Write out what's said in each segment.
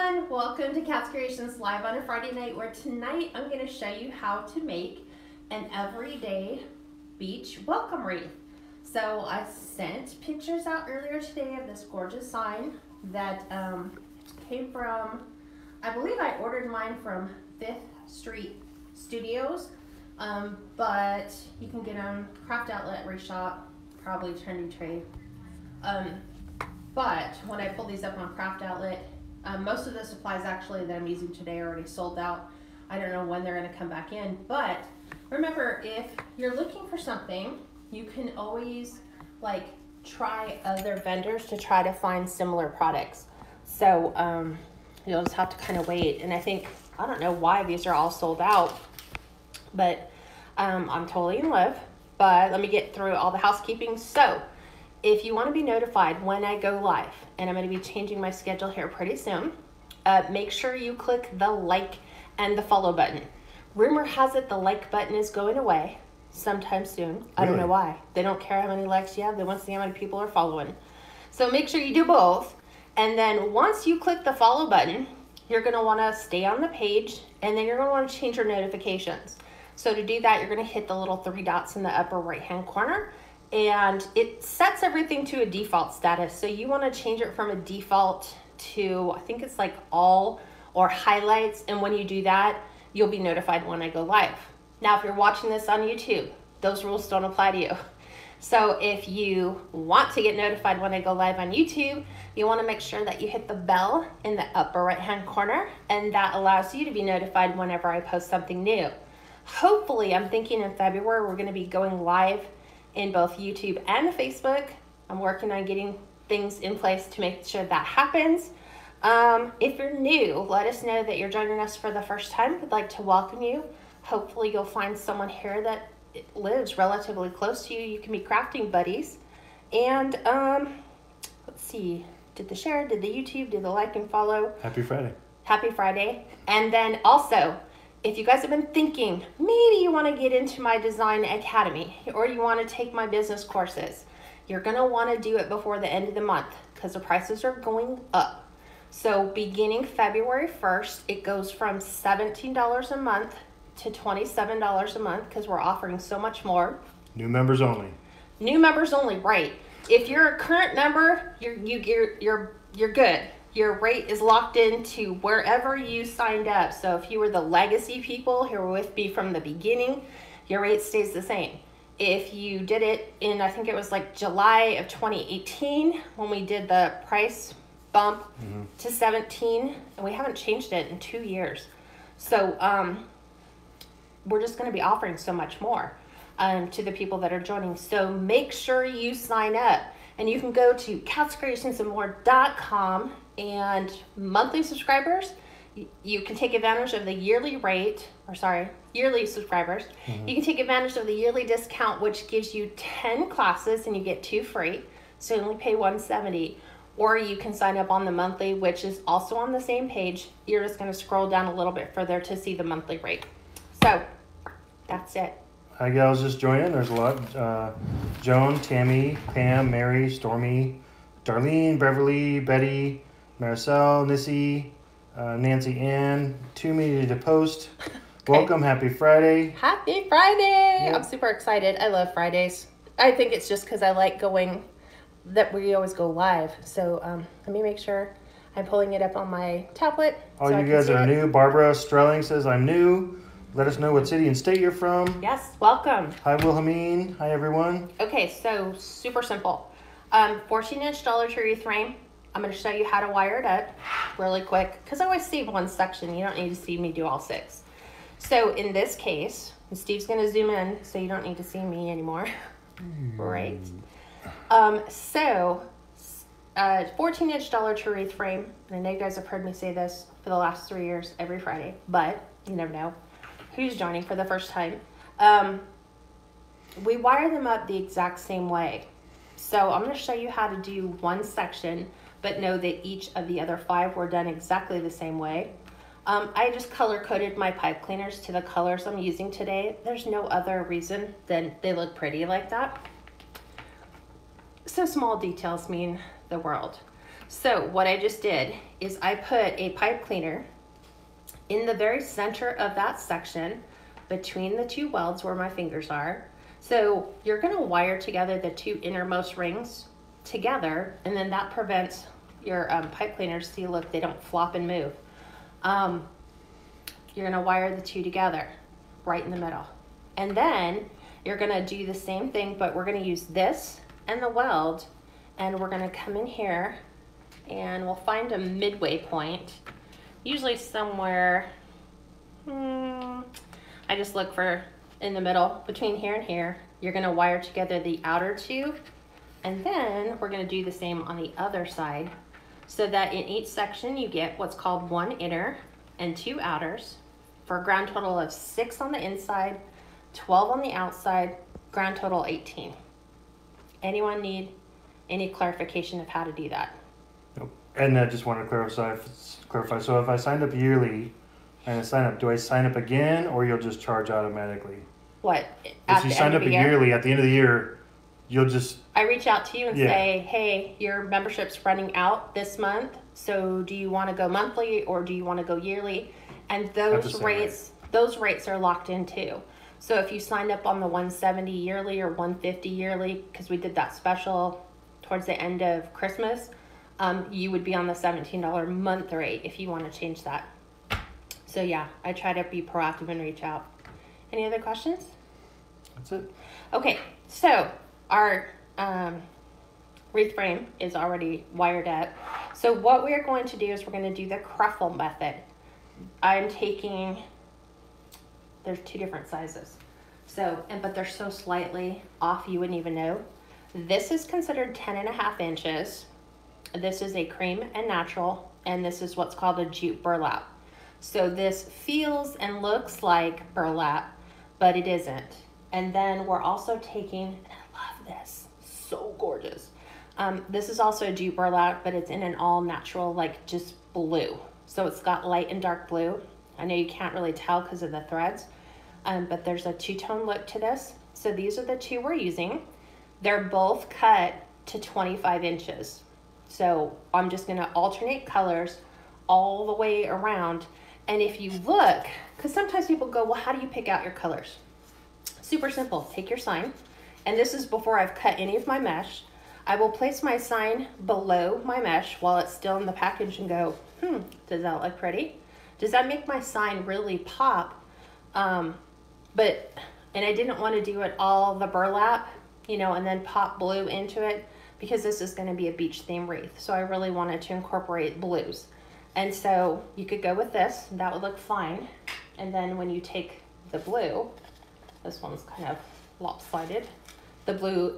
everyone, welcome to Kat's Creations Live on a Friday night, where tonight I'm going to show you how to make an everyday beach welcome wreath. So I sent pictures out earlier today of this gorgeous sign that came from, I believe I ordered mine from 5th Street Studios, but you can get them Craft Outlet, Reshop, probably Trendy Trade. But when I pulled these up on Craft Outlet, most of the supplies actually that I'm using today are already sold out. I don't know when they're going to come back in, but remember, if you're looking for something, you can always try other vendors to try to find similar products. So you'll just have to kind of wait. And I don't know why these are all sold out, but I'm totally in love. But let me get through all the housekeeping. So if you want to be notified when I go live, and I'm going to be changing my schedule here pretty soon, make sure you click the like and the follow button. Rumor has it the like button is going away sometime soon. Really? I don't know why. They don't care how many likes you have. They want to see how many people are following. So make sure you do both. And then once you click the follow button, you're going to want to stay on the page, and then you're going to want to change your notifications. So to do that, you're going to hit the little 3 dots in the upper right hand corner, and it sets everything to a default status. So you want to change it from a default to, I think it's like all or highlights. And when you do that, you'll be notified when I go live. Now, if you're watching this on YouTube, those rules don't apply to you. So if you want to get notified when I go live on YouTube, you want to make sure that you hit the bell in the upper right hand corner, and that allows you to be notified whenever I post something new. Hopefully, I'm thinking in February, we're going to be going live in both YouTube and Facebook. I'm working on getting things in place to make sure that happens. If you're new, let us know that you're joining us for the first time. We'd like to welcome you. Hopefully you'll find someone here that lives relatively close to you. You can be crafting buddies. And let's see, did the share, did the YouTube, did the like and follow. Happy Friday. Happy Friday. And then also, if you guys have been thinking, maybe you want to get into my design academy, or you want to take my business courses, you're going to want to do it before the end of the month, because the prices are going up. So beginning February 1st, it goes from $17 a month to $27 a month, because we're offering so much more. New members only. New members only, right. If you're a current member, you're good. Your rate is locked into wherever you signed up. So if you were the legacy people who were with me from the beginning, your rate stays the same. If you did it in, I think it was like July of 2018, when we did the price bump to 17, and we haven't changed it in 2 years. So we're just going to be offering so much more to the people that are joining. So make sure you sign up, and you can go to katscreationsandmore.com. And monthly subscribers, you can take advantage of the yearly subscribers. You can take advantage of the yearly discount, which gives you 10 classes and you get 2 free. So you only pay $170. Or you can sign up on the monthly, which is also on the same page. You're just going to scroll down a little bit further to see the monthly rate. So that's it. Hi, gals, just joining. There's a lot. Joan, Tammy, Pam, Mary, Stormy, Darlene, Beverly, Betty, Maricel, Nissy, Nancy Ann, too many to post. Okay. Welcome. Happy Friday. Happy Friday. Yep. I'm super excited. I love Fridays. I think it's just because I like that we always go live. So let me make sure I'm pulling it up on my tablet. All you guys are new. Barbara Strelling says, I'm new. Let us know what city and state you're from. Yes, welcome. Hi, Wilhelmine. Hi, everyone. Okay, so super simple. 14-inch Dollar Tree frame. I'm going to show you how to wire it up really quick, because I always save one section. You don't need to see me do all 6. So in this case, and Steve's going to zoom in so you don't need to see me anymore. Right. So 14-inch Dollar Tree frame. And I know you guys have heard me say this for the last 3 years every Friday, but you never know who's joining for the first time. We wire them up the exact same way. So I'm going to show you how to do one section, but know that each of the other 5 were done exactly the same way. I just color coded my pipe cleaners to the colors I'm using today. There's no other reason than they look pretty like that. So small details mean the world. So what I just did is I put a pipe cleaner in the very center of that section between the two welds where my fingers are. So you're gonna wire together the two innermost rings together, and then that prevents your pipe cleaners, see, look, they don't flop and move. You're gonna wire the two together right in the middle. And then you're gonna do the same thing, but we're gonna use this and the weld, and we're gonna come in here and we'll find a midway point, usually somewhere, I just look for in the middle, between here and here. You're gonna wire together the outer two, and then we're gonna do the same on the other side, so that in each section you get what's called one inner and two outers, for a grand total of 6 on the inside, 12 on the outside, grand total 18. Anyone need any clarification of how to do that? Nope. And I just want to clarify. So if I signed up yearly and I sign up, do I sign up again, or you'll just charge automatically? What? If you sign up yearly, at the end of the year, you'll just... I reach out to you and say, hey, your membership's running out this month, so do you want to go monthly or do you want to go yearly? And those rates are locked in too. So if you signed up on the 170 yearly or 150 yearly, because we did that special towards the end of Christmas, you would be on the $17 month rate if you want to change that. So yeah, I try to be proactive and reach out. Any other questions? That's it. Okay, so our wreath frame is already wired up. So what we're going to do is we're going to do the Kruffel method. I'm taking, there's 2 different sizes. So, but they're so slightly off you wouldn't even know. This is considered 10.5 inches. This is a cream and natural, and this is what's called a jute burlap. So this feels and looks like burlap, but it isn't. And then we're also taking, and I love this, so gorgeous. This is also a jute burlap, but it's in an all natural, like just blue. So it's got light and dark blue. I know you can't really tell because of the threads, but there's a 2-tone look to this. So these are the 2 we're using. They're both cut to 25 inches. So I'm just gonna alternate colors all the way around. And if you look, because sometimes people go, well, how do you pick out your colors? Super simple. Take your sign, and this is before I've cut any of my mesh. I will place my sign below my mesh while it's still in the package and go, does that look pretty? Does that make my sign really pop? And I didn't want to do it all the burlap, and then pop blue into it, because this is going to be a beach theme wreath. So I really wanted to incorporate blues. And so you could go with this, that would look fine. And then when you take the blue, this one's kind of lopsided. The blue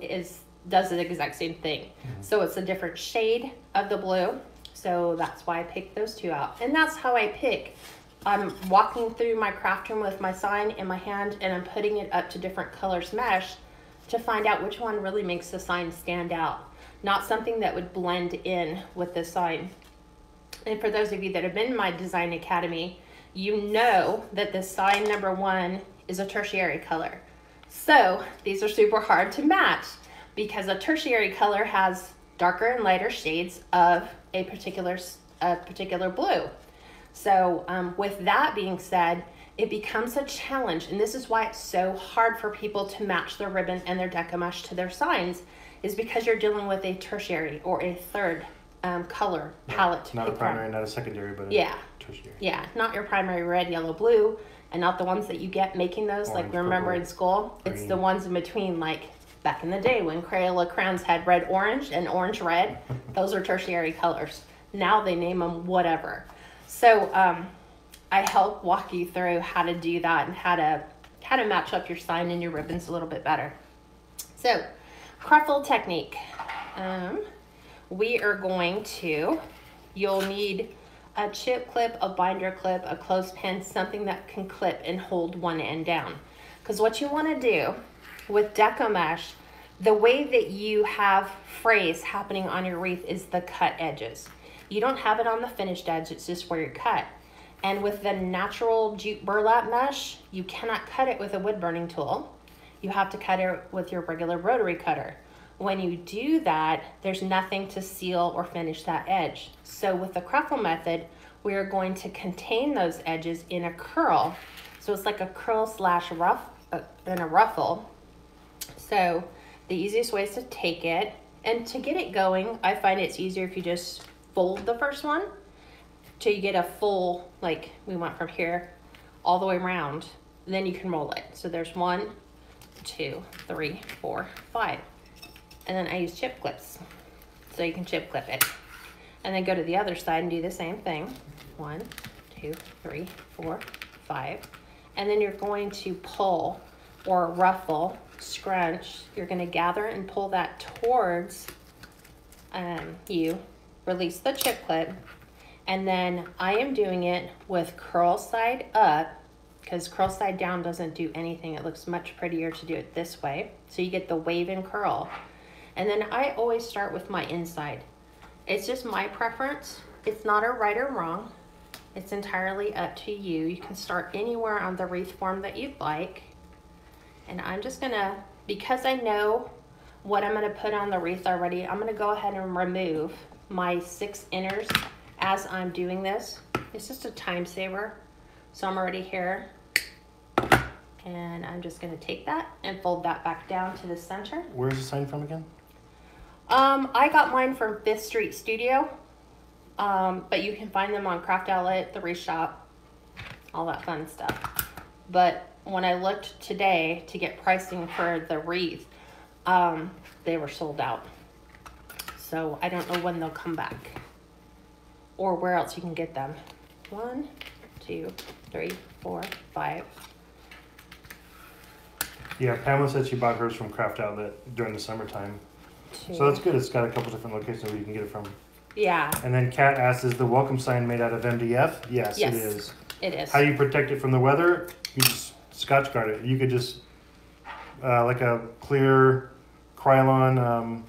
does the exact same thing. Mm-hmm. So it's a different shade of the blue. So that's why I picked those 2 out. And that's how I pick. I'm walking through my craft room with my sign in my hand, and I'm putting it up to different colors mesh to find out which one really makes the sign stand out. Not something that would blend in with the sign. And for those of you that have been in my design academy, you know that the sign number 1 is a tertiary color. So these are super hard to match, because a tertiary color has darker and lighter shades of a particular blue. So with that being said, it becomes a challenge, and this is why it's so hard for people to match their ribbon and their decoupage to their signs, is because you're dealing with a tertiary or a third color palette. Not a primary, not a secondary, but a tertiary. Yeah, not your primary red, yellow, blue, and not the ones that you get making those, orange, like remember purple, in school. Green. It's the ones in between, like back in the day when Crayola crayons had red orange and orange red. Those are tertiary colors. Now they name them whatever. So I help walk you through how to do that and how to match up your sign and your ribbons a little bit better. So Kruffel technique. We are going to, you'll need a chip clip, a binder clip, a clothespin, something that can clip and hold one end down. Because what you want to do with deco mesh, the way that you have frays happening on your wreath is the cut edges. You don't have it on the finished edge, it's just where you're cut. And with the natural jute burlap mesh, you cannot cut it with a wood burning tool. You have to cut it with your regular rotary cutter. when you do that, there's nothing to seal or finish that edge. So with the Cruffle method, we are going to contain those edges in a curl. So it's like a curl slash ruff and a ruffle. So the easiest way is to take it, and to get it going, I find it's easier if you just fold the first one till you get a full, like we went from here all the way around, then you can roll it. So there's 1, 2, 3, 4, 5. And then I use chip clips. So you can chip clip it. And then go to the other side and do the same thing. 1, 2, 3, 4, 5. And then you're going to pull or ruffle, scrunch. You're going to gather and pull that towards you. Release the chip clip. And then I am doing it with curl side up, because curl side down doesn't do anything. It looks much prettier to do it this way. So you get the wave and curl. And then I always start with my inside. It's just my preference. It's not a right or wrong. It's entirely up to you. You can start anywhere on the wreath form that you'd like. And I'm just gonna, because I know what I'm gonna put on the wreath already, I'm gonna go ahead and remove my 6 inners as I'm doing this. It's just a time saver. So I'm already here. And I'm just gonna take that and fold that back down to the center. Where's the sign from again? I got mine from 5th Street Studio, but you can find them on Craft Outlet, the Wreath Shop, all that fun stuff. But when I looked today to get pricing for the wreath, they were sold out. So I don't know when they'll come back or where else you can get them. 1, 2, 3, 4, 5. Yeah, Pamela said she bought hers from Craft Outlet during the summertime. 2. So that's good. It's got a couple different locations where you can get it from. Yeah. And then Kat asks, is the welcome sign made out of MDF? Yes, Yes, it is. it is. How do you protect it from the weather? You just Scotch guard it. You could just, like a clear Krylon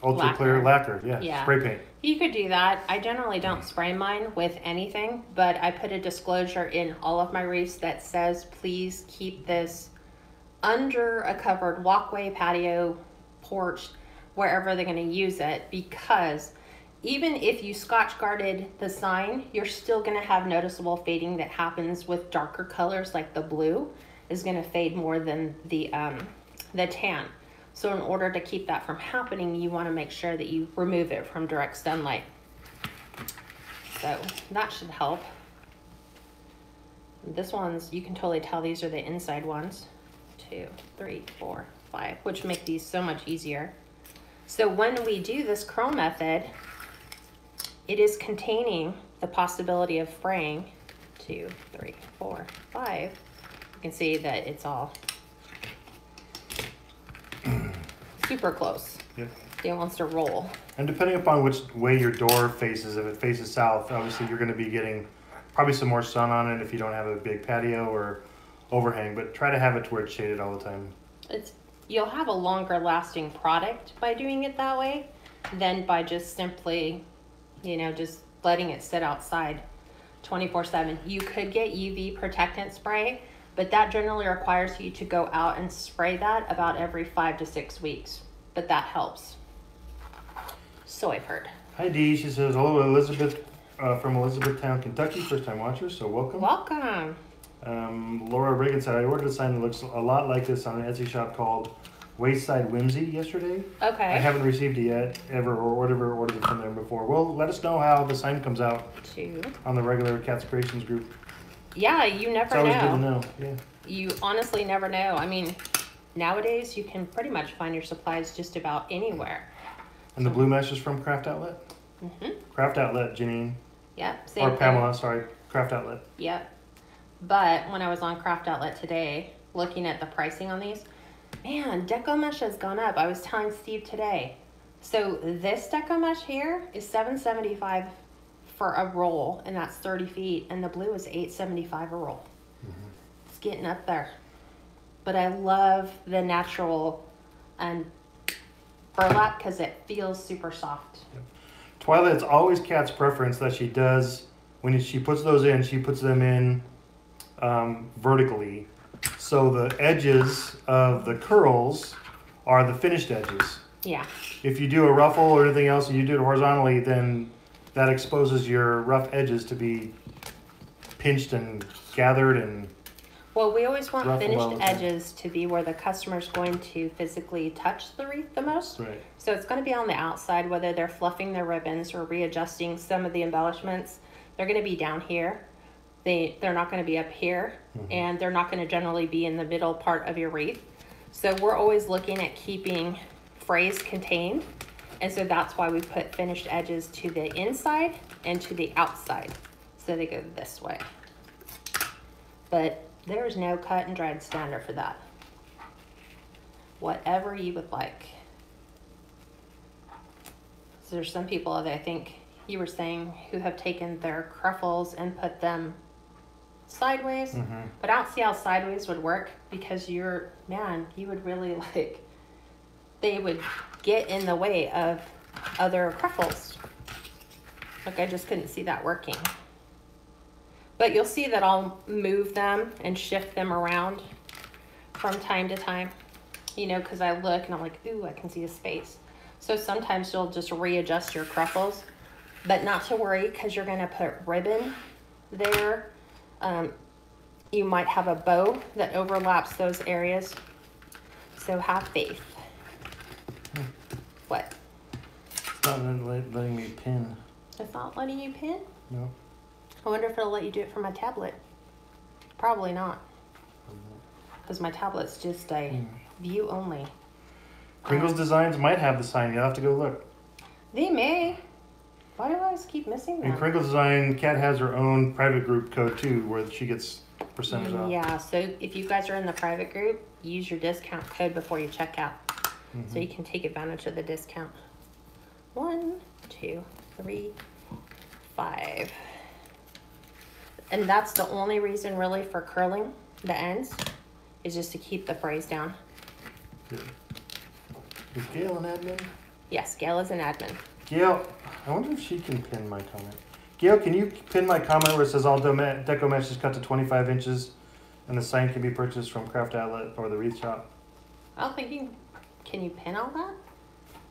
ultra clear lacquer. Yeah, spray paint. You could do that. I generally don't spray mine with anything, but I put a disclosure in all of my wreaths that says, please keep this under a covered walkway, patio, porch, wherever they're going to use it, because even if you Scotch guarded the sign, you're still going to have noticeable fading that happens with darker colors, like the blue is going to fade more than the tan. So in order to keep that from happening, you want to make sure that you remove it from direct sunlight. So that should help. This one's, you can totally tell these are the inside ones. 2, 3, 4, 5, which make these so much easier. So when we do this curl method, it is containing the possibility of fraying. 2, 3, 4, 5. You can see that it's all super close. Yep. It wants to roll. And depending upon which way your door faces, if it faces south, obviously you're going to be getting probably some more sun on it if you don't have a big patio or overhang, but try to have it to where it's shaded all the time. You'll have a longer lasting product by doing it that way than by just simply, just letting it sit outside 24/7. You could get UV protectant spray, but that generally requires you to go out and spray that about every 5 to 6 weeks. But that helps. So I've heard. Hi Dee, she says, hello Elizabeth from Elizabethtown, Kentucky, first time watcher, so welcome. Welcome. Laura Reagan said, I ordered a sign that looks a lot like this on an Etsy shop called Wayside Whimsy yesterday. Okay. I haven't received it yet, ever, or whatever ordered it from there before. Well, let us know how the sign comes out 2. on the regular Cats Creations group. Yeah, you never It's always know. good to know, yeah. You honestly never know. I mean, nowadays you can pretty much find your supplies just about anywhere. And the blue mesh is from Craft Outlet? Mm-hmm. Craft Outlet, Janine. Yep, same Or thing. Pamela, sorry. Craft Outlet. Yep. But when I was on Craft Outlet today, looking at the pricing on these, man, Deco Mesh has gone up. I was telling Steve today. So this Deco Mesh here is $7.75 for a roll, and that's 30 feet, and the blue is $8.75 a roll. Mm-hmm. It's getting up there. But I love the natural and burlap because it feels super soft. Yep. Twilight, it's always Kat's preference that she does, when she puts those in, she puts them in vertically. So the edges of the curls are the finished edges. Yeah. If you do a ruffle or anything else and you do it horizontally, then that exposes your rough edges to be pinched and gathered and Well, we always want Ruffle finished well, edges to be where the customer's going to physically touch the wreath the most. right. So it's going to be on the outside, whether they're fluffing their ribbons or readjusting some of the embellishments. They're going to be down here. They're not going to be up here, and they're not going to generally be in the middle part of your wreath. So we're always looking at keeping phrase contained, and so that's why we put finished edges to the inside and to the outside. So they go this way. But there's no cut and dried standard for that. Whatever you would like. So there's some people that I think you were saying who have taken their cruffles and put them sideways, but I don't see how sideways would work because you would really they would get in the way of other cruffles. Like I just couldn't see that working. But you'll see that I'll move them and shift them around from time to time, because I look and I'm like, ooh, I can see a space. So sometimes you'll just readjust your cruffles, but not to worry because you're going to put ribbon there. You might have a bow that overlaps those areas. So have faith. What? It's not letting me pin. It's not letting you pin? No. I wonder if it'll let you do it from my tablet. Probably not. Because my tablet's just a view only. Kringle's Designs might have the sign. You'll have to go look. They may. Why do I always keep missing And them? Kringle's Design, Kat has her own private group code too, where she gets percentage off. Yeah, so if you guys are in the private group, use your discount code before you check out. So you can take advantage of the discount. 1, 2, 3, 5. And that's the only reason really for curling the ends, is just to keep the phrase down. Good. Is Gail an admin? Yes, Gail is an admin. Gail, I wonder if she can pin my comment. Gail, can you pin my comment where it says all deco mesh is cut to 25 inches and the sign can be purchased from Craft Outlet or the Wreath Shop? I was thinking, can you pin all that?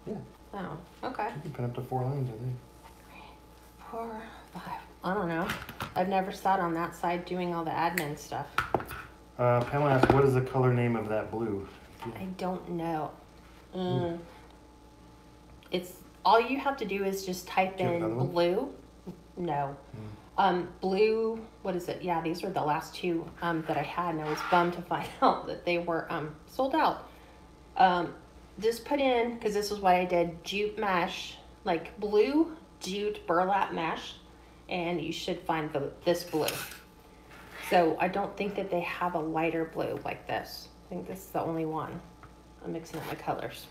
Yeah. Oh, okay. You can pin up to 4 lines, I think. 4, 5. I don't know. I've never sat on that side doing all the admin stuff. Pamela asked, what is the color name of that blue? I don't know. It's all you have to do is just type Do you have in another one? blue. No. Blue, what is it? Yeah, these were the last two that I had, and I was bummed to find out that they were sold out. Just put in, because this is what I did, jute mesh, like blue jute burlap mesh, and you should find this blue. So I don't think that they have a lighter blue like this. I think this is the only one. I'm mixing up my colors.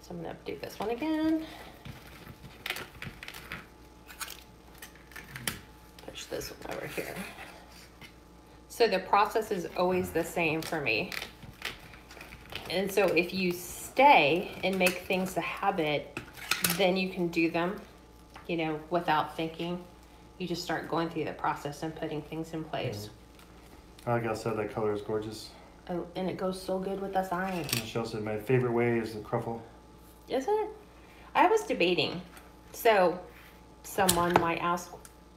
So I'm going to do this one again. Push this one over here. So the process is always the same for me. And so if you stay and make things a habit, then you can do them, without thinking. You just start going through the process and putting things in place. Like I said, that color is gorgeous. Oh, and it goes so good with the sign. Michelle said, my favorite way is the cruffle. Is it? I was debating. So someone might ask,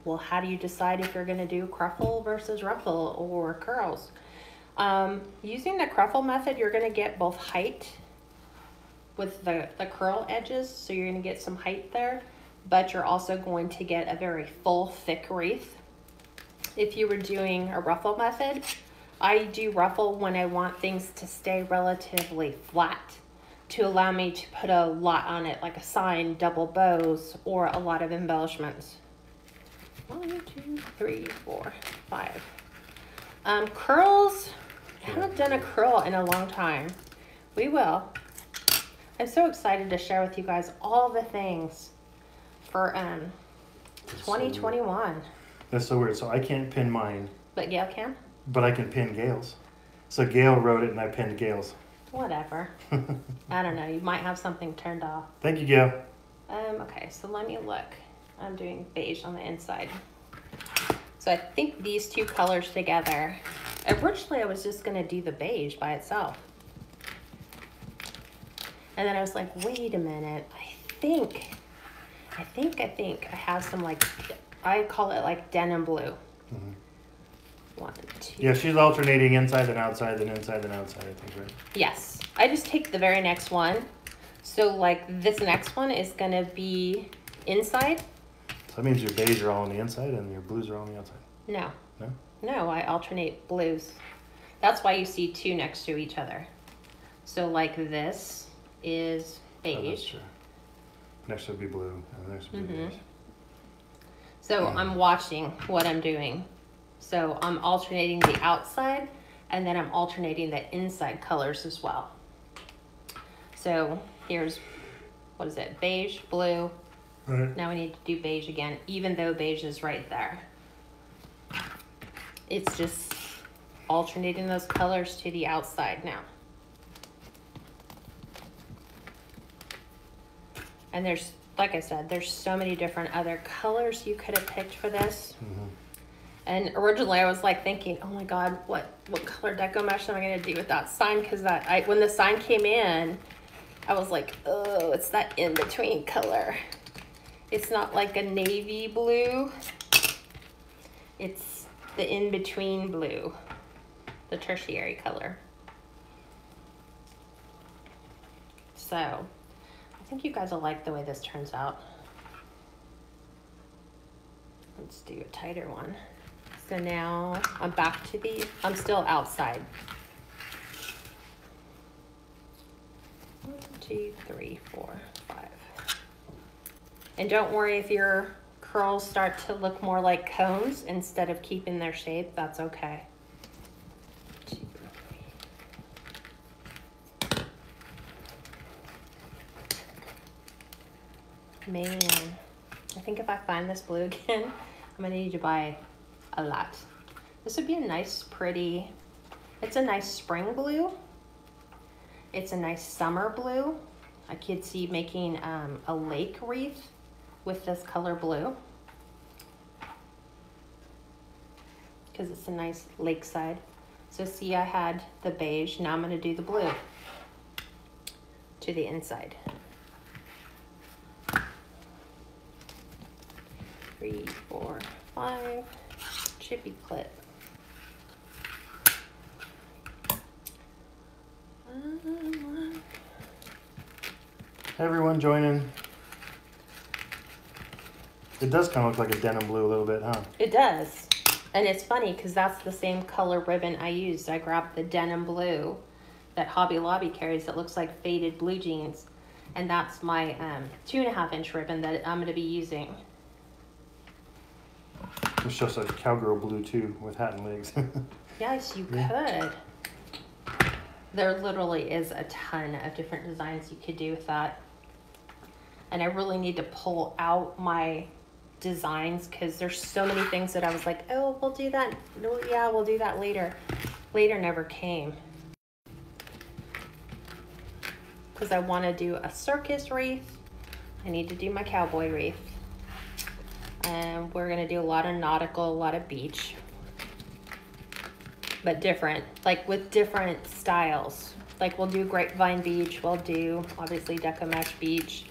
well, how do you decide if you're going to do cruffle versus ruffle or curls? Using the cruffle method, you're going to get both height with the curl edges. So you're going to get some height there, but you're also going to get a very full, thick wreath. If you were doing a ruffle method, I do ruffle when I want things to stay relatively flat to allow me to put a lot on it, like a sign, double bows, or a lot of embellishments. 1, 2, 3, 4, 5. Curls, I haven't done a curl in a long time. We will. I'm so excited to share with you guys all the things for 2021. That's so weird. So I can't pin mine, But Gail can? but I can pin Gail's. So Gail wrote it and I pinned Gail's. Whatever. I don't know. You might have something turned off. Thank you, Gail. Okay, so let me look. I'm doing beige on the inside. So I think these two colors together. Originally, I was just going to do the beige by itself. And then I was like, wait a minute, I think I have some like, I call it like denim blue. Mm-hmm. 1, 2. Yeah, she's alternating inside and outside, then inside and outside, I think, right? Yes. I just take the very next one. So like this next one is gonna be inside. So that means your beige are all on the inside and your blues are all on the outside. No. No? No, I alternate blues. That's why you see two next to each other. So like this is Oh, that's beige. true. Next would be blue, and next would be beige. So I'm watching what I'm doing. So I'm alternating the outside and then I'm alternating the inside colors as well. So here's, what is it? Beige, blue. Right. Now we need to do beige again, even though beige is right there. It's just alternating those colors to the outside now. And there's, like I said, there's so many different other colors you could have picked for this. Mm-hmm. And originally I was like thinking, oh my God, what color deco mesh am I gonna do with that sign? Because when the sign came in, I was like, oh, it's that in-between color. It's not like a navy blue. It's the in-between blue, the tertiary color. So, I think you guys will like the way this turns out. Let's do a tighter one. So now I'm back to I'm still outside. 1, 2, 3, 4, 5. And don't worry if your curls start to look more like cones instead of keeping their shape, that's okay. 2, 3. Man, I think if I find this blue again, I'm gonna need to buy a lot. This would be a nice, pretty, it's a nice spring blue. It's a nice summer blue. I could see making a lake wreath with this color blue, because it's a nice lakeside. So see, I had the beige, now I'm gonna do the blue to the inside. 3, 4, 5, chippy clip. Everyone joining. It does kind of look like a denim blue a little bit, huh? It does. And it's funny because that's the same color ribbon I used. I grabbed the denim blue that Hobby Lobby carries that looks like faded blue jeans. And that's my 2.5-inch ribbon that I'm going to be using. It's just like cowgirl blue too, with hat and legs. Yes, you could. There literally is a ton of different designs you could do with that. And I really need to pull out my designs because there's so many things that I was like, oh, we'll do that. No, yeah, we'll do that later. Later never came. Because I want to do a circus wreath. I need to do my cowboy wreath. And we're going to do a lot of nautical, a lot of beach. But different, like with different styles. Like we'll do Grapevine Beach, we'll do obviously Deco Mesh Beach.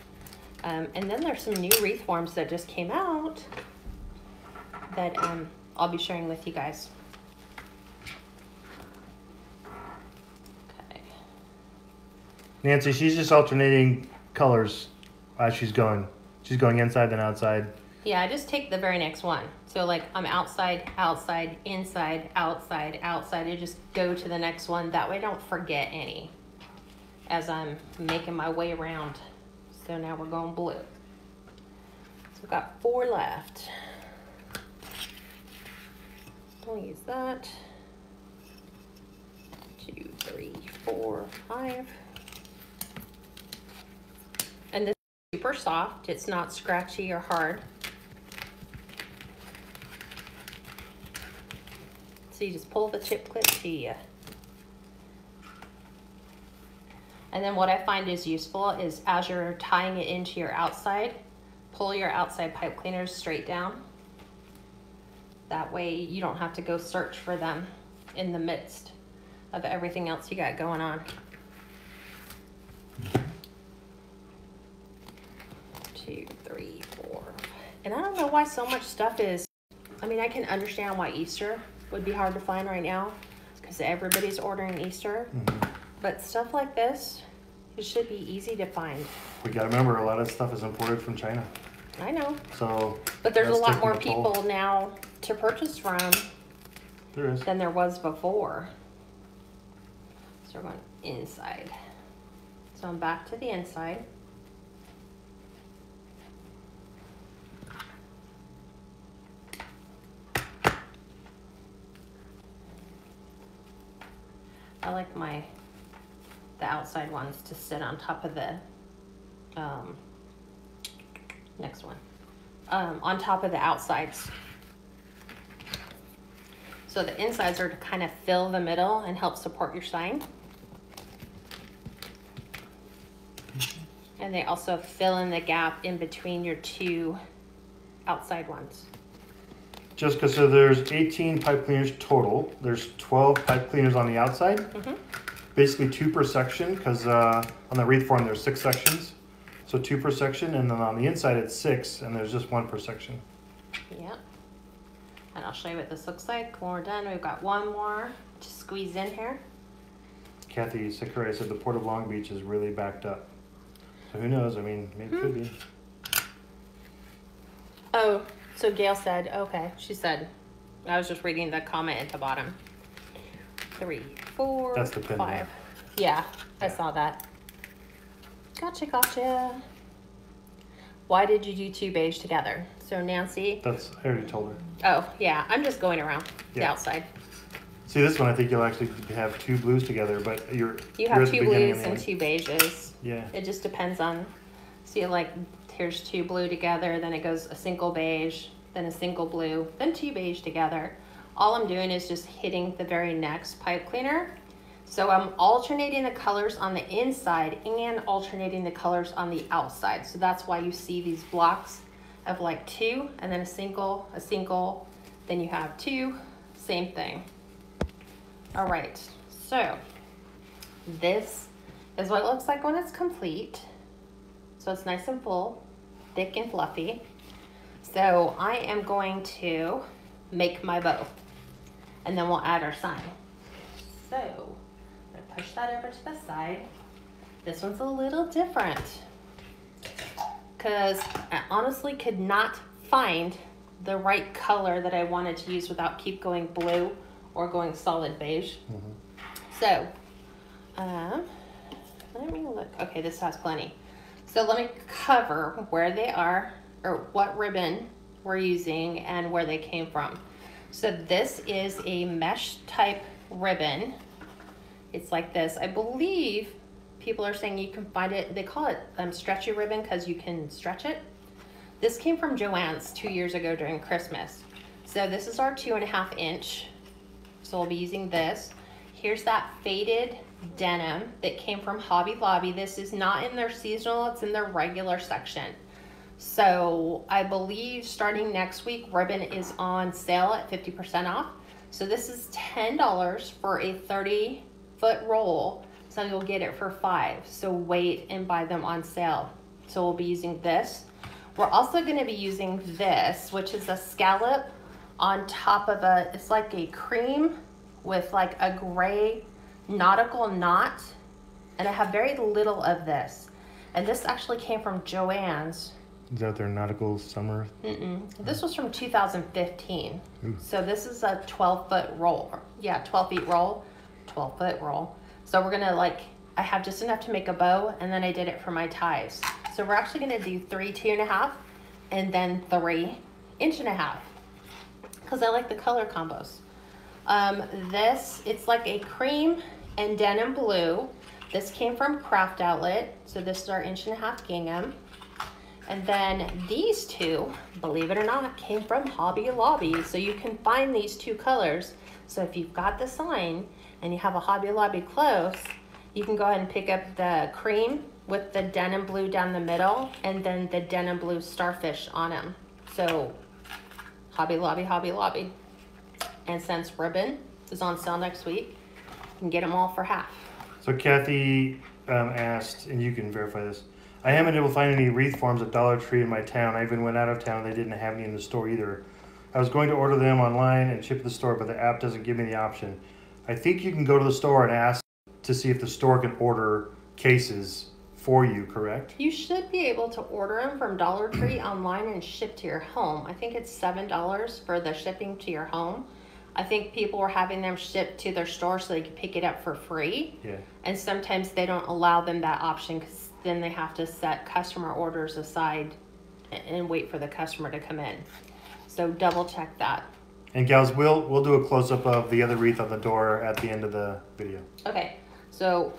And then there's some new wreath forms that just came out that I'll be sharing with you guys. Okay. Nancy, she's just alternating colors as she's going. She's going inside then outside. Yeah, I just take the very next one. So like I'm outside, outside, inside, outside, outside. I just go to the next one. That way I don't forget any as I'm making my way around. So now we're going blue. So we've got 4 left. We'll use that. 2, 3, 4, 5. And this is super soft. It's not scratchy or hard. So you just pull the chip clip to you. And then what I find is useful is as you're tying it into your outside, pull your outside pipe cleaners straight down. That way you don't have to go search for them in the midst of everything else you got going on. And I don't know why so much stuff is, I mean, I can understand why Easter would be hard to find right now because everybody's ordering Easter. Mm-hmm. But stuff like this, it should be easy to find. We gotta remember a lot of stuff is imported from China. I know. So. But there's a that's lot more taking a toll. people now to purchase from There is. than there was before. So we're going inside. So I'm back to the inside. I like the outside ones to sit on top of the next one. On top of the outsides. So the insides are to kind of fill the middle and help support your sign. And they also fill in the gap in between your two outside ones. Jessica, so there's 18 pipe cleaners total. There's 12 pipe cleaners on the outside. Mm-hmm. Basically 2 per section, because on the wreath form there's 6 sections. So 2 per section, and then on the inside it's 6, and there's just 1 per section. Yep. And I'll show you what this looks like when we're done. We've got one more to squeeze in here. Kathy Sakura said the Port of Long Beach is really backed up. So who knows? I mean, maybe it could be. Oh, so Gail said, okay, she said, I was just reading the comment at the bottom. 3, 4, That's the pin 5. one. Yeah, I Yeah. saw that. Gotcha. Why did you do 2 beige together? So Nancy, I already told her. oh yeah, I'm just going around the Yeah. outside. See, this one I think you'll actually have 2 blues together, but You you're have at the 2 beginning blues and anyway. 2 beiges. Yeah. It just depends on, see like here's 2 blue together, then it goes a single beige, then a single blue, then 2 beige together. All I'm doing is just hitting the very next pipe cleaner. So I'm alternating the colors on the inside and alternating the colors on the outside. So that's why you see these blocks of like 2 and then a single, then you have 2, same thing. All right, so this is what it looks like when it's complete. So it's nice and full, thick and fluffy. So I am going to make my bow and then we'll add our sign. So I'm gonna push that over to the side. This one's a little different because I honestly could not find the right color that I wanted to use without keep going blue or going solid beige. So, let me look. Okay, this has plenty. So let me cover where they are or what ribbon we're using and where they came from. So this is a mesh type ribbon. It's like this. I believe people are saying you can find it, they call it stretchy ribbon because you can stretch it. This came from Joann's 2 years ago during Christmas. So this is our 2.5 inch. So we'll be using this. Here's that faded denim that came from Hobby Lobby. This is not in their seasonal, it's in their regular section. So I believe starting next week, ribbon is on sale at 50% off. So this is $10 for a 30-foot roll. So you'll get it for $5. So wait and buy them on sale. So we'll be using this. We're also gonna be using this, which is a scallop on top of it's like a cream with like a gray nautical knot. And I have very little of this. And this actually came from Joann's. Is that their nautical summer? This was from 2015. Ooh. So this is a 12-foot roll. Yeah, 12 feet roll, 12-foot roll. So we're gonna I have just enough to make a bow and then I did it for my ties. So we're actually gonna do 3 2.5 and then 3 1.5 because I like the color combos. It's like a cream and denim blue. This came from Craft Outlet. So this is our 1.5 gingham. And then these two, believe it or not, came from Hobby Lobby. So you can find these 2 colors. So if you've got the sign and you have a Hobby Lobby close, you can go ahead and pick up the cream with the denim blue down the middle and then the denim blue starfish on them. So Hobby Lobby, Hobby Lobby. And since ribbon is on sale next week, you can get them all for half. So Kathy asked, and you can verify this, I haven't been able to find any wreath forms at Dollar Tree in my town. I even went out of town. They didn't have any in the store either. I was going to order them online and ship to the store, but the app doesn't give me the option. I think you can go to the store and ask to see if the store can order cases for you, correct? You should be able to order them from Dollar Tree online and ship to your home. I think it's $7 for the shipping to your home. I think people were having them shipped to their store so they could pick it up for free. Yeah. And sometimes they don't allow them that option because then they have to set customer orders aside and wait for the customer to come in. So double check that. And gals, we'll do a close up of the other wreath on the door at the end of the video. Okay, so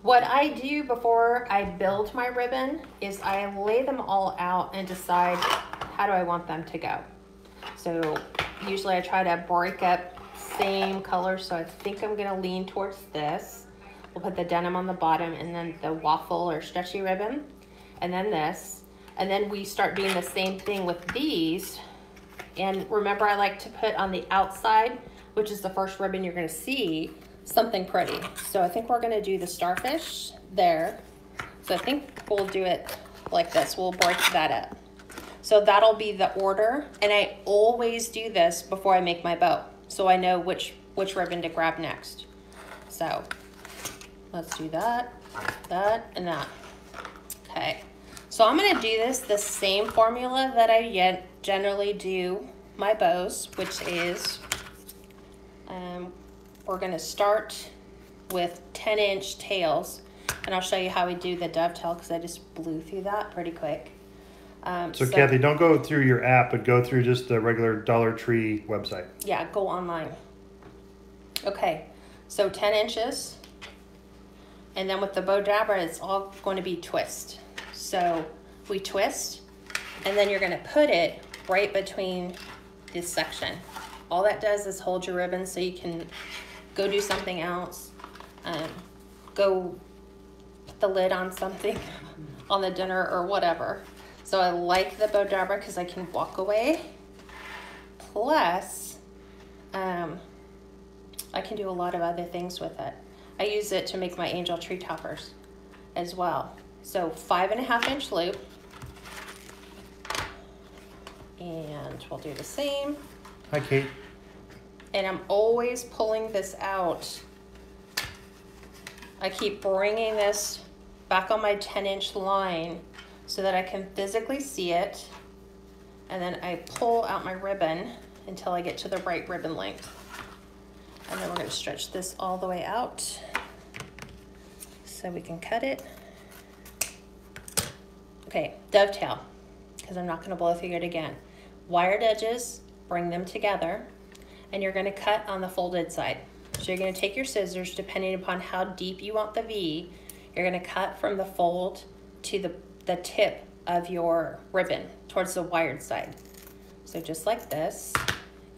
what I do before I build my ribbon is I lay them all out and decide how do I want them to go. So usually I try to break up same color, so I think I'm gonna lean towards this. We'll put the denim on the bottom and then the waffle or stretchy ribbon, and then this. And then we start doing the same thing with these. And remember, I like to put on the outside, which is the first ribbon you're gonna see, something pretty. So I think we're gonna do the starfish there. So I think we'll do it like this. We'll break that up. So that'll be the order. And I always do this before I make my bow, so I know which ribbon to grab next. So let's do that, that, and that. Okay. So I'm gonna do this the same formula that I generally do my bows, which is, we're gonna start with 10-inch tails, and I'll show you how we do the dovetail because I just blew through that pretty quick. So Kathy, don't go through your app, but go through just the regular Dollar Tree website. Yeah, go online. Okay, so 10 inches, and then with the bow jabber, it's all going to be twist. So we twist, and then you're gonna put it right between this section. All that does is hold your ribbon so you can go do something else, go put the lid on something on the dinner or whatever. So I like the bow jabber because I can walk away. Plus, I can do a lot of other things with it. I use it to make my angel tree toppers as well. So 5.5-inch loop, and we'll do the same. Hi, Kate. And I'm always pulling this out. I keep bringing this back on my 10-inch line so that I can physically see it. And then I pull out my ribbon until I get to the right ribbon length. And then we're gonna stretch this all the way out so we can cut it. Okay, dovetail, because I'm not gonna blow through it again. Wired edges, bring them together, and you're gonna cut on the folded side. So you're gonna take your scissors, depending upon how deep you want the V, you're gonna cut from the fold to the tip of your ribbon towards the wired side. So just like this,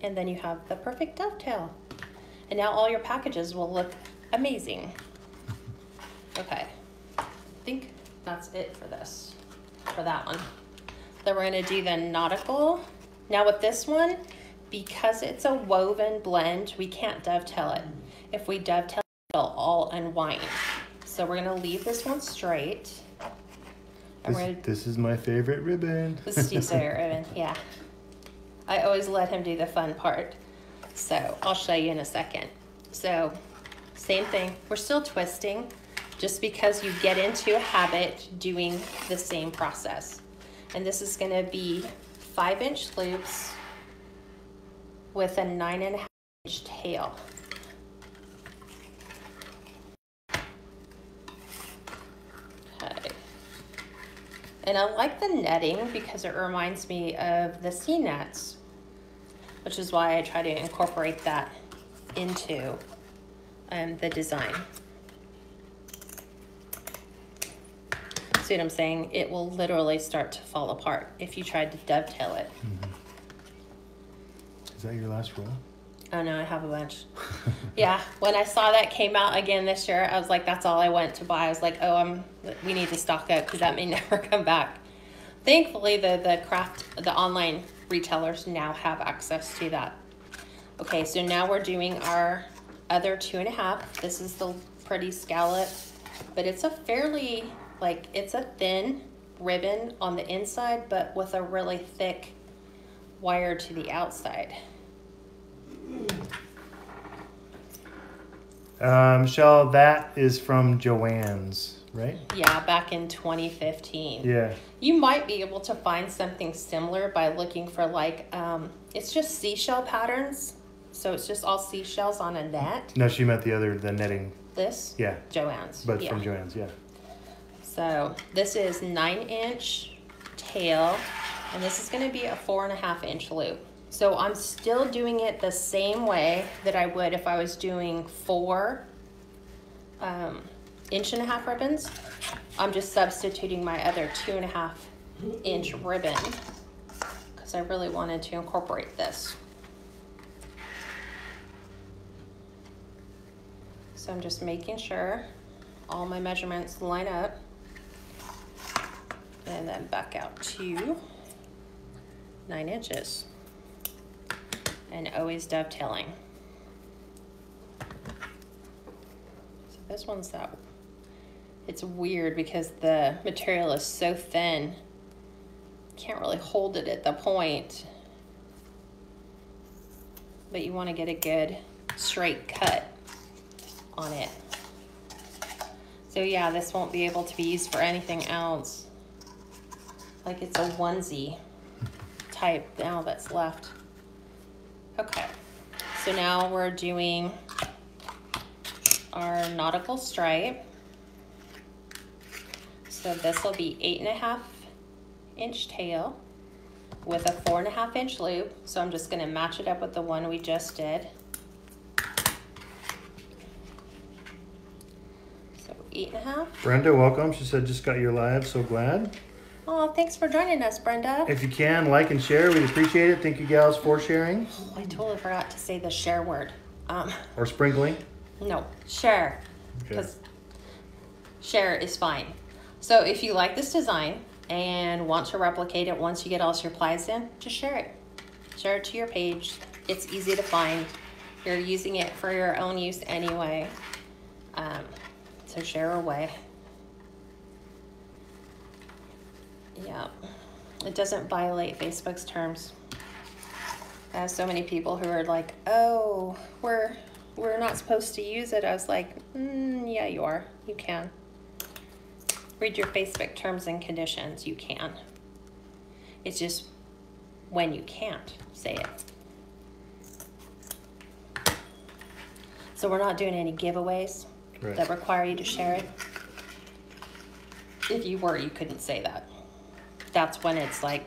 and then you have the perfect dovetail. And now all your packages will look amazing. Okay, I think that's it for this, for that one. Then we're gonna do the nautical. Now with this one, because it's a woven blend, we can't dovetail it. If we dovetail, it'll all unwind. So we're gonna leave this one straight. And This is my favorite ribbon. This is Steve's favorite ribbon, yeah. I always let him do the fun part. So I'll show you in a second. So same thing, we're still twisting just because you get into a habit doing the same process. And this is gonna be 5-inch loops with a 9.5-inch tail. Okay. And I like the netting because it reminds me of the sea nets, which is why I try to incorporate that into the design. See what I'm saying? It will literally start to fall apart if you tried to dovetail it. Mm-hmm. Is that your last roll? Oh no, I have a bunch. Yeah, when I saw that came out again this year, I was like, that's all I went to buy. I was like, oh, we need to stock up because that may never come back. Thankfully, the online retailers now have access to that. Okay, so now we're doing our other 2.5. This is the pretty scallop, but it's a fairly like it's a thin ribbon on the inside, but with a really thick wire to the outside. Michelle, that is from Joann's, right? Yeah, back in 2015. Yeah. You might be able to find something similar by looking for like, it's just seashell patterns. So it's just all seashells on a net. No, she meant the netting. This? Yeah. Joann's. But yeah. from Joann's, yeah. So this is 9-inch tail, and this is going to be a 4.5-inch loop. So I'm still doing it the same way that I would if I was doing 4 1.5-inch ribbons. I'm just substituting my other 2.5-inch ribbon because I really wanted to incorporate this. So I'm just making sure all my measurements line up, and then back out to 9 inches, and always dovetailing. So this one's that, it's weird because the material is so thin, can't really hold it at the point, but you want to get a good straight cut on it. So yeah, this won't be able to be used for anything else. Like it's a onesie type now that's left. Okay, so now we're doing our nautical stripe. So this will be 8.5-inch tail with a 4.5-inch loop. So I'm just gonna match it up with the one we just did. So 8.5. Brenda, welcome. She said just got your live. So glad. Oh, thanks for joining us, Brenda. If you can, like and share. We'd appreciate it. Thank you, gals, for sharing. Oh, I totally forgot to say the share word. Or sprinkling. No, share. Okay. Because share is fine. So if you like this design and want to replicate it once you get all your plies in, just share it. Share it to your page. It's easy to find. You're using it for your own use anyway. So share away. Yeah, it doesn't violate Facebook's terms. I have so many people who are like, oh, we're not supposed to use it. I was like, yeah, you are. You can. Read your Facebook terms and conditions. You can. It's just when you can't say it. So we're not doing any giveaways that require you to share it. If you were, you couldn't say that. That's when it's like,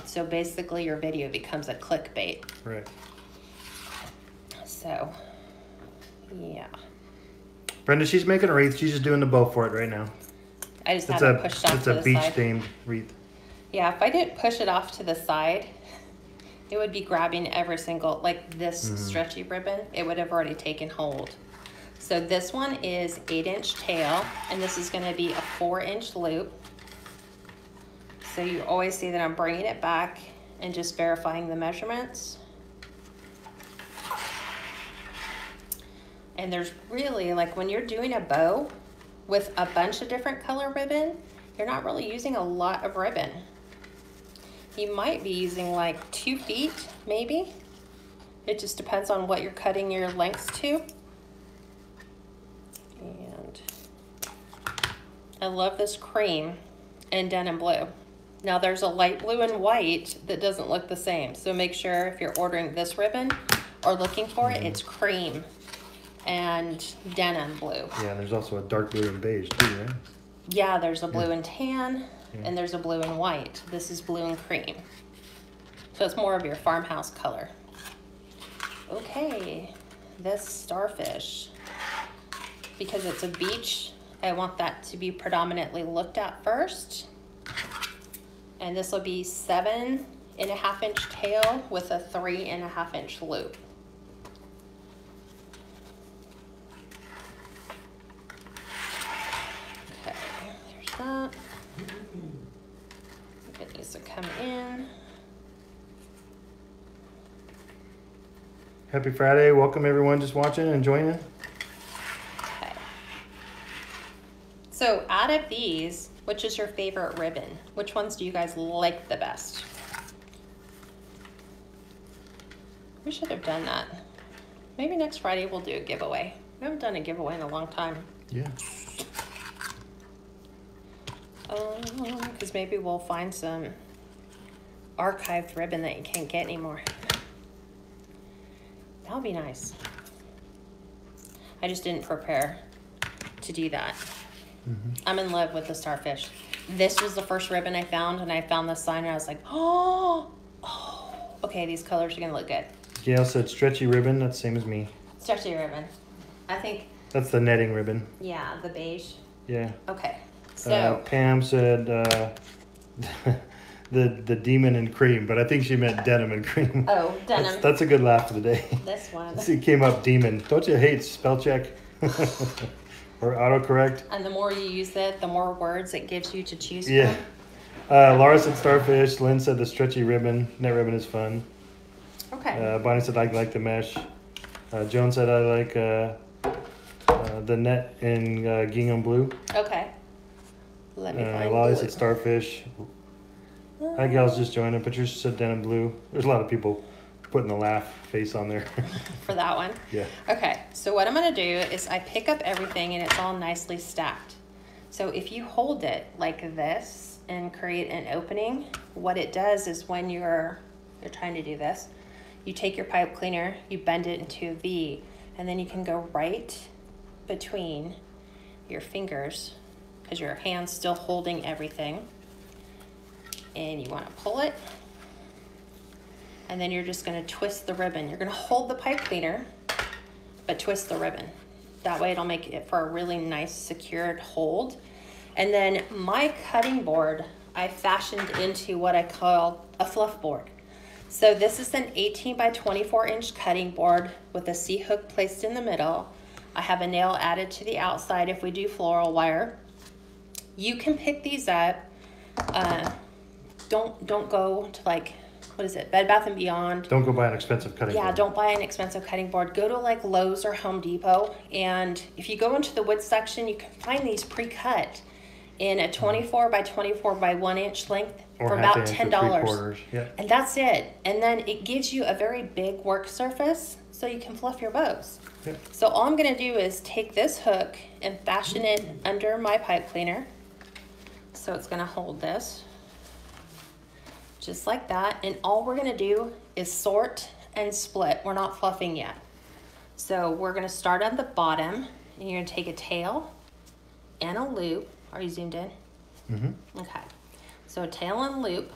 so basically your video becomes a clickbait. Right. So, yeah. Brenda, she's making a wreath. She's just doing the bow for it right now. I just have it pushed off to the side. It's a beach-themed wreath. Yeah, if I didn't push it off to the side, it would be grabbing every single, like this stretchy ribbon, it would have already taken hold. So this one is 8-inch tail, and this is going to be a 4-inch loop. So you always see that I'm bringing it back and just verifying the measurements. And there's really, like when you're doing a bow with a bunch of different color ribbon, you're not really using a lot of ribbon. You might be using like 2 feet, maybe. It just depends on what you're cutting your lengths to. And I love this cream and denim blue. Now there's a light blue and white that doesn't look the same. So make sure if you're ordering this ribbon or looking for it, it's cream and denim blue. Yeah, and there's also a dark blue and beige too, right? Yeah, there's a blue and tan, and there's a blue and white. This is blue and cream. So it's more of your farmhouse color. Okay, this starfish. Because it's a beach, I want that to be predominantly looked at first. And this will be 7.5-inch tail with a 3.5-inch loop. Okay, there's that. It needs to come in. Happy Friday. Welcome everyone just watching and joining. Okay. So out of these, Which is your favorite ribbon? Which ones do you guys like the best? We should have done that. Maybe next Friday we'll do a giveaway. We haven't done a giveaway in a long time. Yeah. Because maybe we'll find some archived ribbon that you can't get anymore. That would be nice. I just didn't prepare to do that. I'm in love with the starfish. This was the first ribbon I found, and I found this sign, and I was like, oh, okay, these colors are gonna look good. Gail said stretchy ribbon. That's the same as me. Stretchy ribbon. I think, That's the netting ribbon. yeah, the beige. Yeah. Okay, so Pam said the demon and cream, but I think she meant denim and cream. oh, denim. That's a good laugh of the day. This one. See, came up demon. Don't you hate spell check or autocorrect? And the more you use it, the more words it gives you to choose Yeah. from. Laura said starfish. Lynn said the stretchy ribbon. Net ribbon is fun. Okay. Bonnie said I like the mesh. Joan said I like the net in gingham blue. Okay. Let me find Lolly blue. said starfish. Hi, gals just joining. Patricia said denim blue. There's a lot of people putting the laugh face on there. For that one. Yeah. Okay, so what I'm gonna do is I pick up everything and it's all nicely stacked. So if you hold it like this and create an opening, what it does is when you're trying to do this, you take your pipe cleaner, you bend it into a V, and then you can go right between your fingers because your hand's still holding everything. And you want to pull it, and then you're just going to twist the ribbon. You're going to hold the pipe cleaner, but twist the ribbon. That way it'll make it for a really nice secured hold. And then my cutting board, I fashioned into what I call a fluff board. So this is an 18 by 24 inch cutting board with a C-hook placed in the middle. I have a nail added to the outside if we do floral wire. You can pick these up. Don't go to like, what is it, Bed Bath & Beyond. Don't go buy an expensive cutting board. Don't buy an expensive cutting board. Go to like Lowe's or Home Depot. And if you go into the wood section, you can find these pre-cut in a 24 by 24 by 1 inch length Or for half about inch or $10. 3/4. Yeah. And that's it. And then it gives you a very big work surface so you can fluff your bows. Yeah. So all I'm gonna do is take this hook and fashion it under my pipe cleaner. So it's gonna hold this. Just like that. And all we're gonna do is sort and split. We're not fluffing yet. So we're gonna start on the bottom, and you're gonna take a tail and a loop. Are you zoomed in? Mm-hmm. Okay. So a tail and loop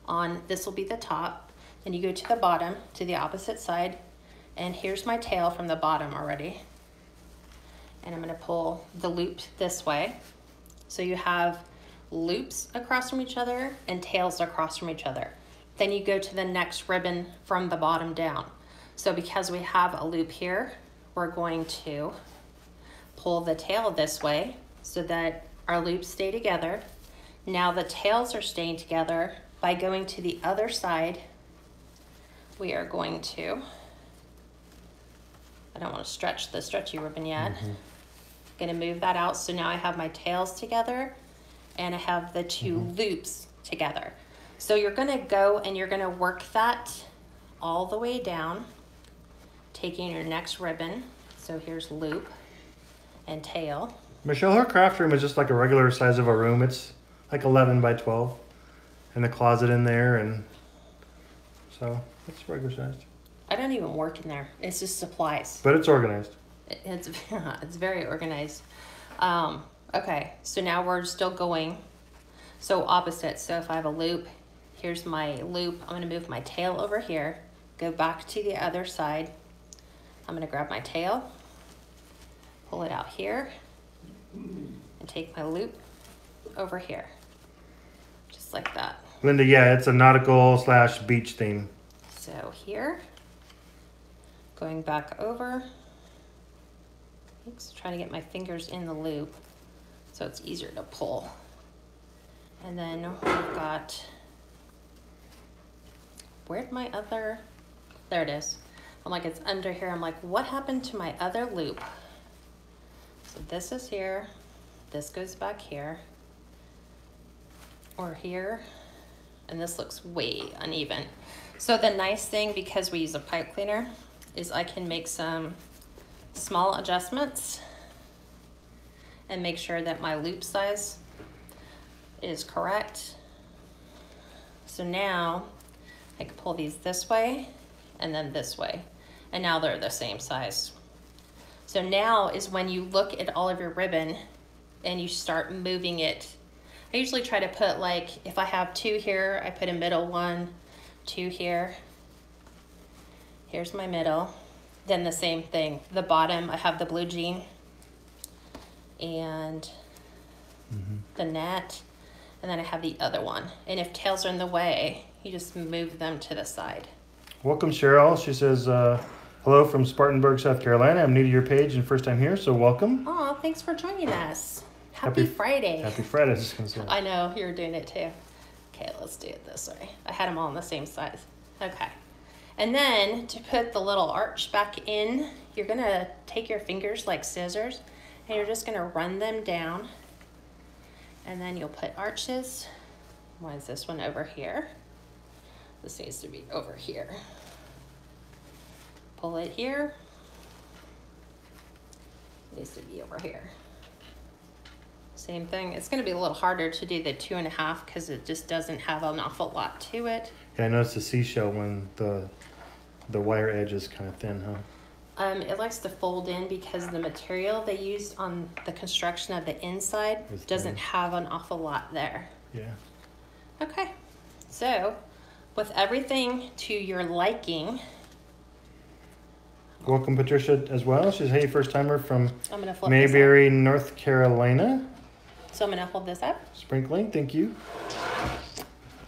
on, this will be the top. Then you go to the bottom, to the opposite side. And here's my tail from the bottom already. And I'm gonna pull the loop this way. So you have loops across from each other and tails across from each other. Then you go to the next ribbon from the bottom down. So because we have a loop here, we're going to pull the tail this way so that our loops stay together. Now the tails are staying together. By going to the other side, we are going to, I don't want to stretch the stretchy ribbon yet. Gonna move that out. So now I have my tails together and I have the two loops together. So you're gonna go and you're gonna work that all the way down, taking your next ribbon. So here's loop and tail. Michelle, her craft room is just like a regular size of a room. It's like 11 by 12, and a closet in there, and so it's regular sized. I don't even work in there. It's just supplies. But it's organized. It's very organized. Okay, so now we're still going. So opposite. So if I have a loop, here's my loop. I'm gonna move my tail over here, go back to the other side. I'm gonna grab my tail, pull it out here, and take my loop over here. Just like that. Linda, yeah, it's a nautical / beach theme. So here, going back over. Oops, trying to get my fingers in the loop so it's easier to pull. And then we've got, where'd my other, there it is. I'm like, it's under here. I'm like, what happened to my other loop? So this is here, this goes back here, or here, and this looks way uneven. So the nice thing, because we use a pipe cleaner, is I can make some small adjustments and make sure that my loop size is correct. So now I can pull these this way and then this way, and now they're the same size. So now is when you look at all of your ribbon and you start moving it. I usually try to put, like, if I have 2 here, I put a middle one, 2 here. Here's my middle. Then the same thing. The bottom, I have the blue jean and the net, and then I have the other one. And if tails are in the way, you just move them to the side. Welcome, Cheryl. She says, hello from Spartanburg, South Carolina. I'm new to your page and first time here, so welcome. Oh, thanks for joining us. Happy Friday. Happy Friday, I was just gonna say. I know, you're doing it too. Okay, let's do it this way. I had them all in the same size. Okay. And then to put the little arch back in, you're gonna take your fingers like scissors and you're just gonna run them down. And then you'll put arches. Why is this one over here? This needs to be over here. Pull it here. It needs to be over here. Same thing. It's going to be a little harder to do the 2.5 because it just doesn't have an awful lot to it. Yeah, I noticed the seashell when the wire edge is kind of thin, huh? It likes to fold in because the material they used on the construction of the inside doesn't have an awful lot there. Yeah. Okay, so with everything to your liking. Welcome, Patricia, as well. She's, hey, first timer from I'm gonna flip Mayberry, North Carolina. So I'm gonna hold this up. Sprinkling, thank you.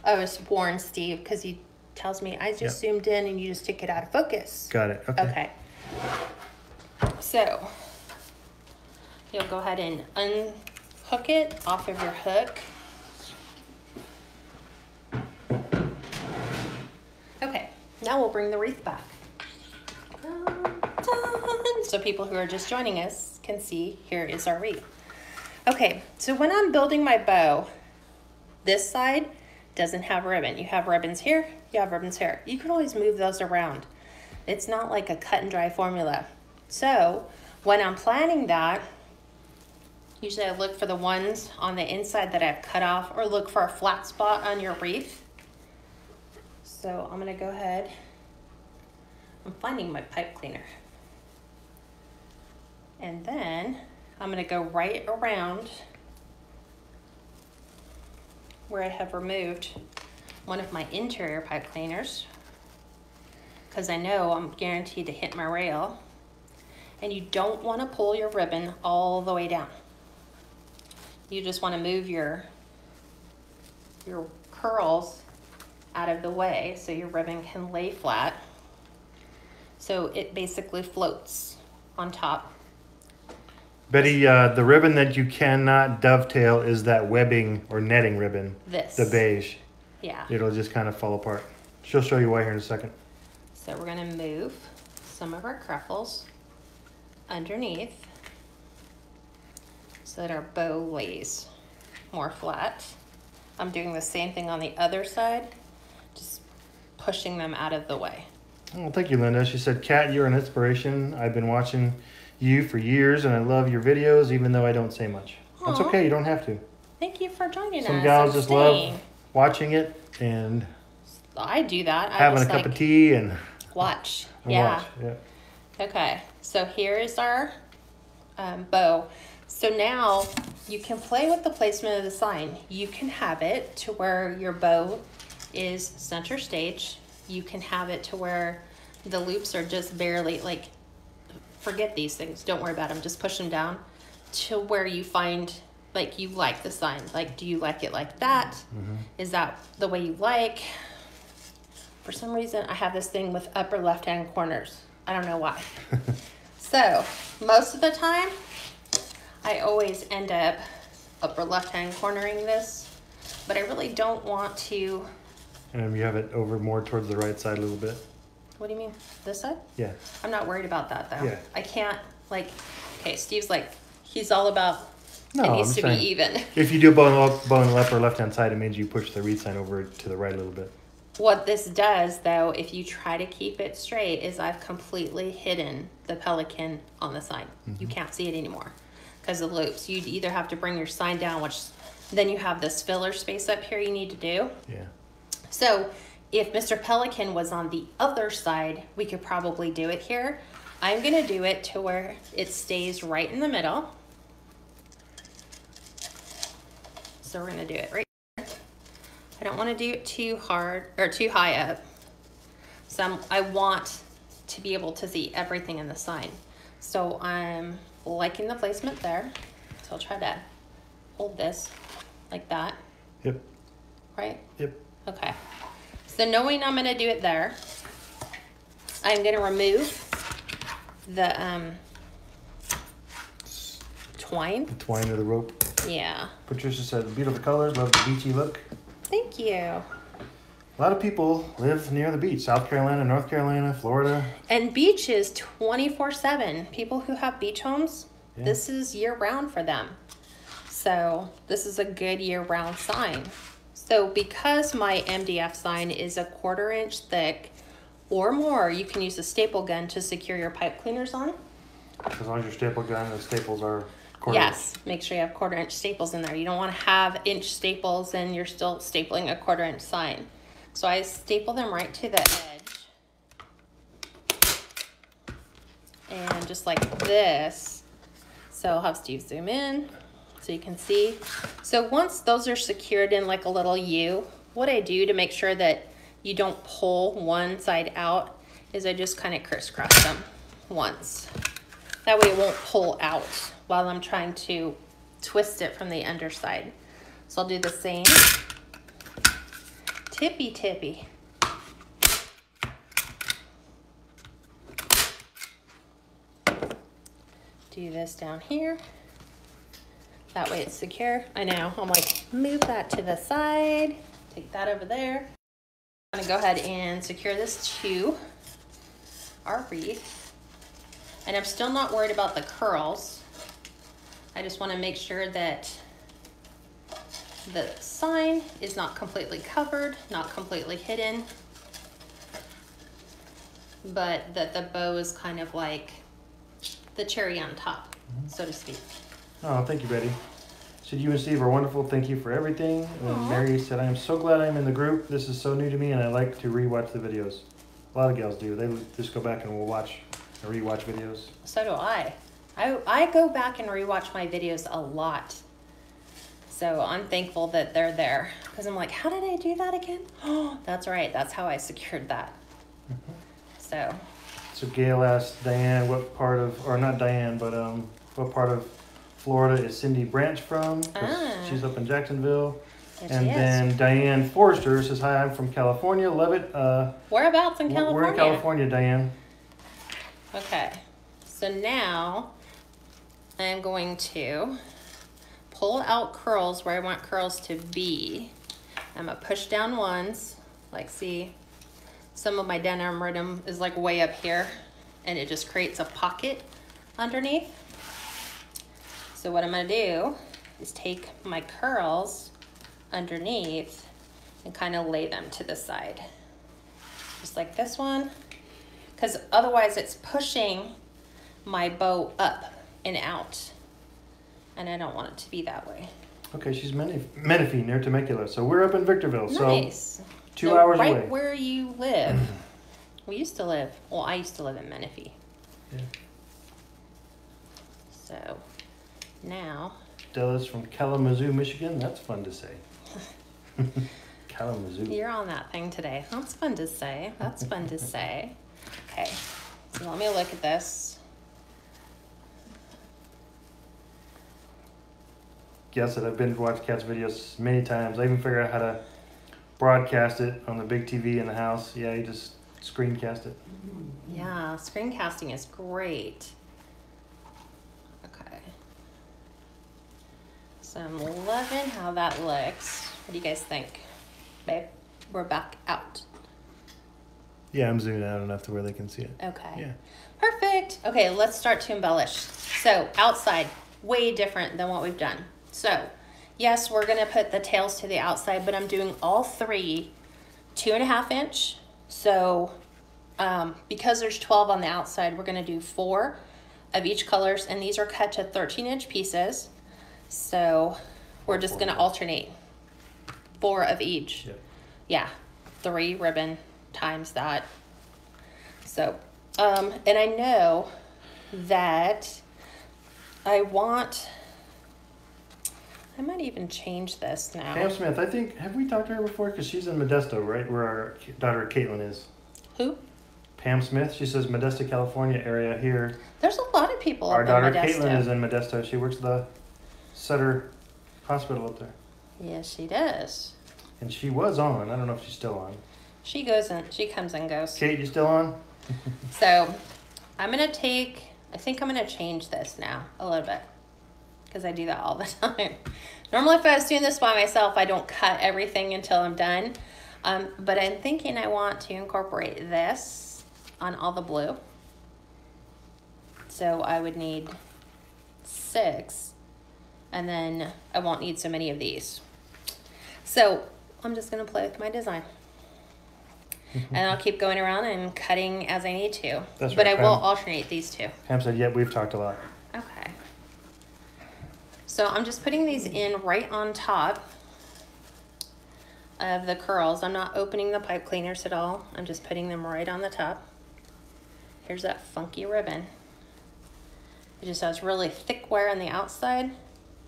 I was warned Steve because he tells me I just zoomed in and you just took it out of focus. Got it. Okay. Okay. So you'll go ahead and unhook it off of your hook. Okay, now we'll bring the wreath back. Dun, dun. So people who are just joining us can see here is our wreath. Okay, so when I'm building my bow, this side doesn't have ribbon. You have ribbons here, you have ribbons here. You can always move those around. It's not like a cut and dry formula. So when I'm planning that, usually I look for the ones on the inside that I've cut off, or look for a flat spot on your wreath. So I'm gonna go ahead. I'm finding my pipe cleaner. And then I'm gonna go right around where I have removed one of my interior pipe cleaners, because I know I'm guaranteed to hit my rail. And you don't want to pull your ribbon all the way down. You just want to move your curls out of the way so your ribbon can lay flat. So it basically floats on top. Betty, the ribbon that you cannot dovetail is that webbing or netting ribbon. This. The beige. Yeah. It'll just kind of fall apart. She'll show you why here in a second. So we're going to move some of our cruffles underneath so that our bow lays more flat. I'm doing the same thing on the other side, just pushing them out of the way. Oh, thank you, Linda. She said, Kat, you're an inspiration. I've been watching you for years and I love your videos even though I don't say much. That's Aw. okay, you don't have to. Thank you for joining us. Some gals and just staying. love watching it and I do that. I having a just cup of tea and watch. and Yeah. watch. Yeah. Okay, so here is our bow. So now you can play with the placement of the sign. You can have it to where your bow is center stage. You can have it to where the loops are just barely, like, forget these things. Don't worry about them. Just push them down to where you find, like, you like the sign. Like, do you like it like that? Mm-hmm. Is that the way you like? For some reason, I have this thing with upper left-hand corners. I don't know why. So, most of the time, I always end up upper left-hand cornering this, but I really don't want to. And you have it over more towards the right side a little bit. What do you mean? This side? Yeah. I'm not worried about that, though. Yeah. I can't, like, okay, Steve's like, he's all about, No, It I'm needs just to be saying, even. if you do bow in the upper left-hand side, it means you push the reed sign over to the right a little bit. What this does, though, if you try to keep it straight, is I've completely hidden the pelican on the sign. You can't see it anymore because of loops. You'd either have to bring your sign down, which then you have this filler space up here you need to do. Yeah. So if Mr. Pelican was on the other side, we could probably do it here. I'm going to do it to where it stays right in the middle. So we're going to do it right here. I don't want to do it too hard or too high up. So I want to be able to see everything in the sign. So I'm liking the placement there. So I'll try to hold this like that. Yep. Right? Yep. Okay. So knowing I'm going to do it there, I'm going to remove the twine. The twine or the rope. Yeah. Patricia said, beautiful colors, love the beachy look. Thank you. A lot of people live near the beach. South Carolina, North Carolina, Florida. And beach is 24/7. People who have beach homes, this is year-round for them. So this is a good year-round sign. So because my MDF sign is 1/4 inch thick or more, you can use a staple gun to secure your pipe cleaners on. As long as your staple gun, the staples are quarter. Yes, make sure you have 1/4 inch staples in there. You don't want to have inch staples and you're still stapling a 1/4 inch sign. So I staple them right to the edge. And just like this. So I'll have Steve zoom in so you can see. So once those are secured in like a little U, what I do to make sure that you don't pull one side out is I just kind of crisscross them once. That way it won't pull out while I'm trying to twist it from the underside. So I'll do the same. Tippy tippy. Do this down here. That way it's secure. I know, I'm like, move that to the side. Take that over there. I'm gonna go ahead and secure this to our wreath. And I'm still not worried about the curls. I just wanna make sure that the sign is not completely covered, not completely hidden, but that the bow is kind of like the cherry on top, so to speak. Oh, thank you, Betty. Said you and Steve are wonderful. Thank you for everything. And Aw. Mary said, I am so glad I'm in the group. This is so new to me, and I like to rewatch the videos. A lot of gals do. They just go back and will watch and rewatch videos. So do I. I go back and rewatch my videos a lot. So I'm thankful that they're there because I'm like, how did I do that again? Oh, that's right. That's how I secured that. So Gail asked Diane what part of, or not Diane, but what part of Florida is Cindy Branch from? 'Cause she's up in Jacksonville. There And she is. then Diane Forrester says, hi, I'm from California. Love it. Whereabouts in California? We're in California, Diane. Okay. So now I'm going to pull out curls where I want curls to be. I'm gonna push down ones, like see, some of my denim rhythm is like way up here and it just creates a pocket underneath. So what I'm gonna do is take my curls underneath and kind of lay them to the side. Just like this one, because otherwise it's pushing my bow up and out. And I don't want it to be that way. Okay, she's Menifee near Temecula. So we're up in Victorville. Nice. So 2 So hours right away. where you live. We used to live, well, I used to live in Menifee. Yeah. So now, Stella's from Kalamazoo, Michigan. That's fun to say. Kalamazoo. you're on that thing today. That's fun to say. That's fun to say. Okay, so let me look at this. Yes, I've been to watch Cat's videos many times. I even figured out how to broadcast it on the big TV in the house. Yeah, you just screencast it. Yeah, screencasting is great. Okay. So I'm loving how that looks. What do you guys think? Babe, we're back out. Yeah, I'm zooming out enough to where they can see it. Okay. Yeah. Perfect. Okay, let's start to embellish. So outside, way different than what we've done. So, yes, we're gonna put the tails to the outside, but I'm doing all three 2.5 inch. So, because there's 12 on the outside, we're gonna do 4 of each colors, and these are cut to 13-inch pieces. So, we're just gonna alternate 4 of each. Yep. Yeah, 3 ribbon times that. So, and I know that I might even change this now. Pam Smith, I think, have we talked to her before? Because she's in Modesto, right? Where our daughter Caitlin is. Who? Pam Smith, she says Modesto, California area here. There's a lot of people Our up daughter in Modesto. Caitlin is in Modesto. She works at the Sutter Hospital up there. Yes, she does. And she was on. I don't know if she's still on. She goes and she comes and goes. Kate, you still on? So I'm gonna I think I'm gonna change this now a little bit, because I do that all the time. Normally if I was doing this by myself, I don't cut everything until I'm done. But I'm thinking I want to incorporate this on all the blue. So I would need 6, and then I won't need so many of these. So I'm just gonna play with my design. And I'll keep going around and cutting as I need to. That's but right, I will Pam. alternate these two. Pam said, yep, we've talked a lot. Okay. So I'm just putting these in right on top of the curls. I'm not opening the pipe cleaners at all. I'm just putting them right on the top. Here's that funky ribbon. It just has really thick wear on the outside,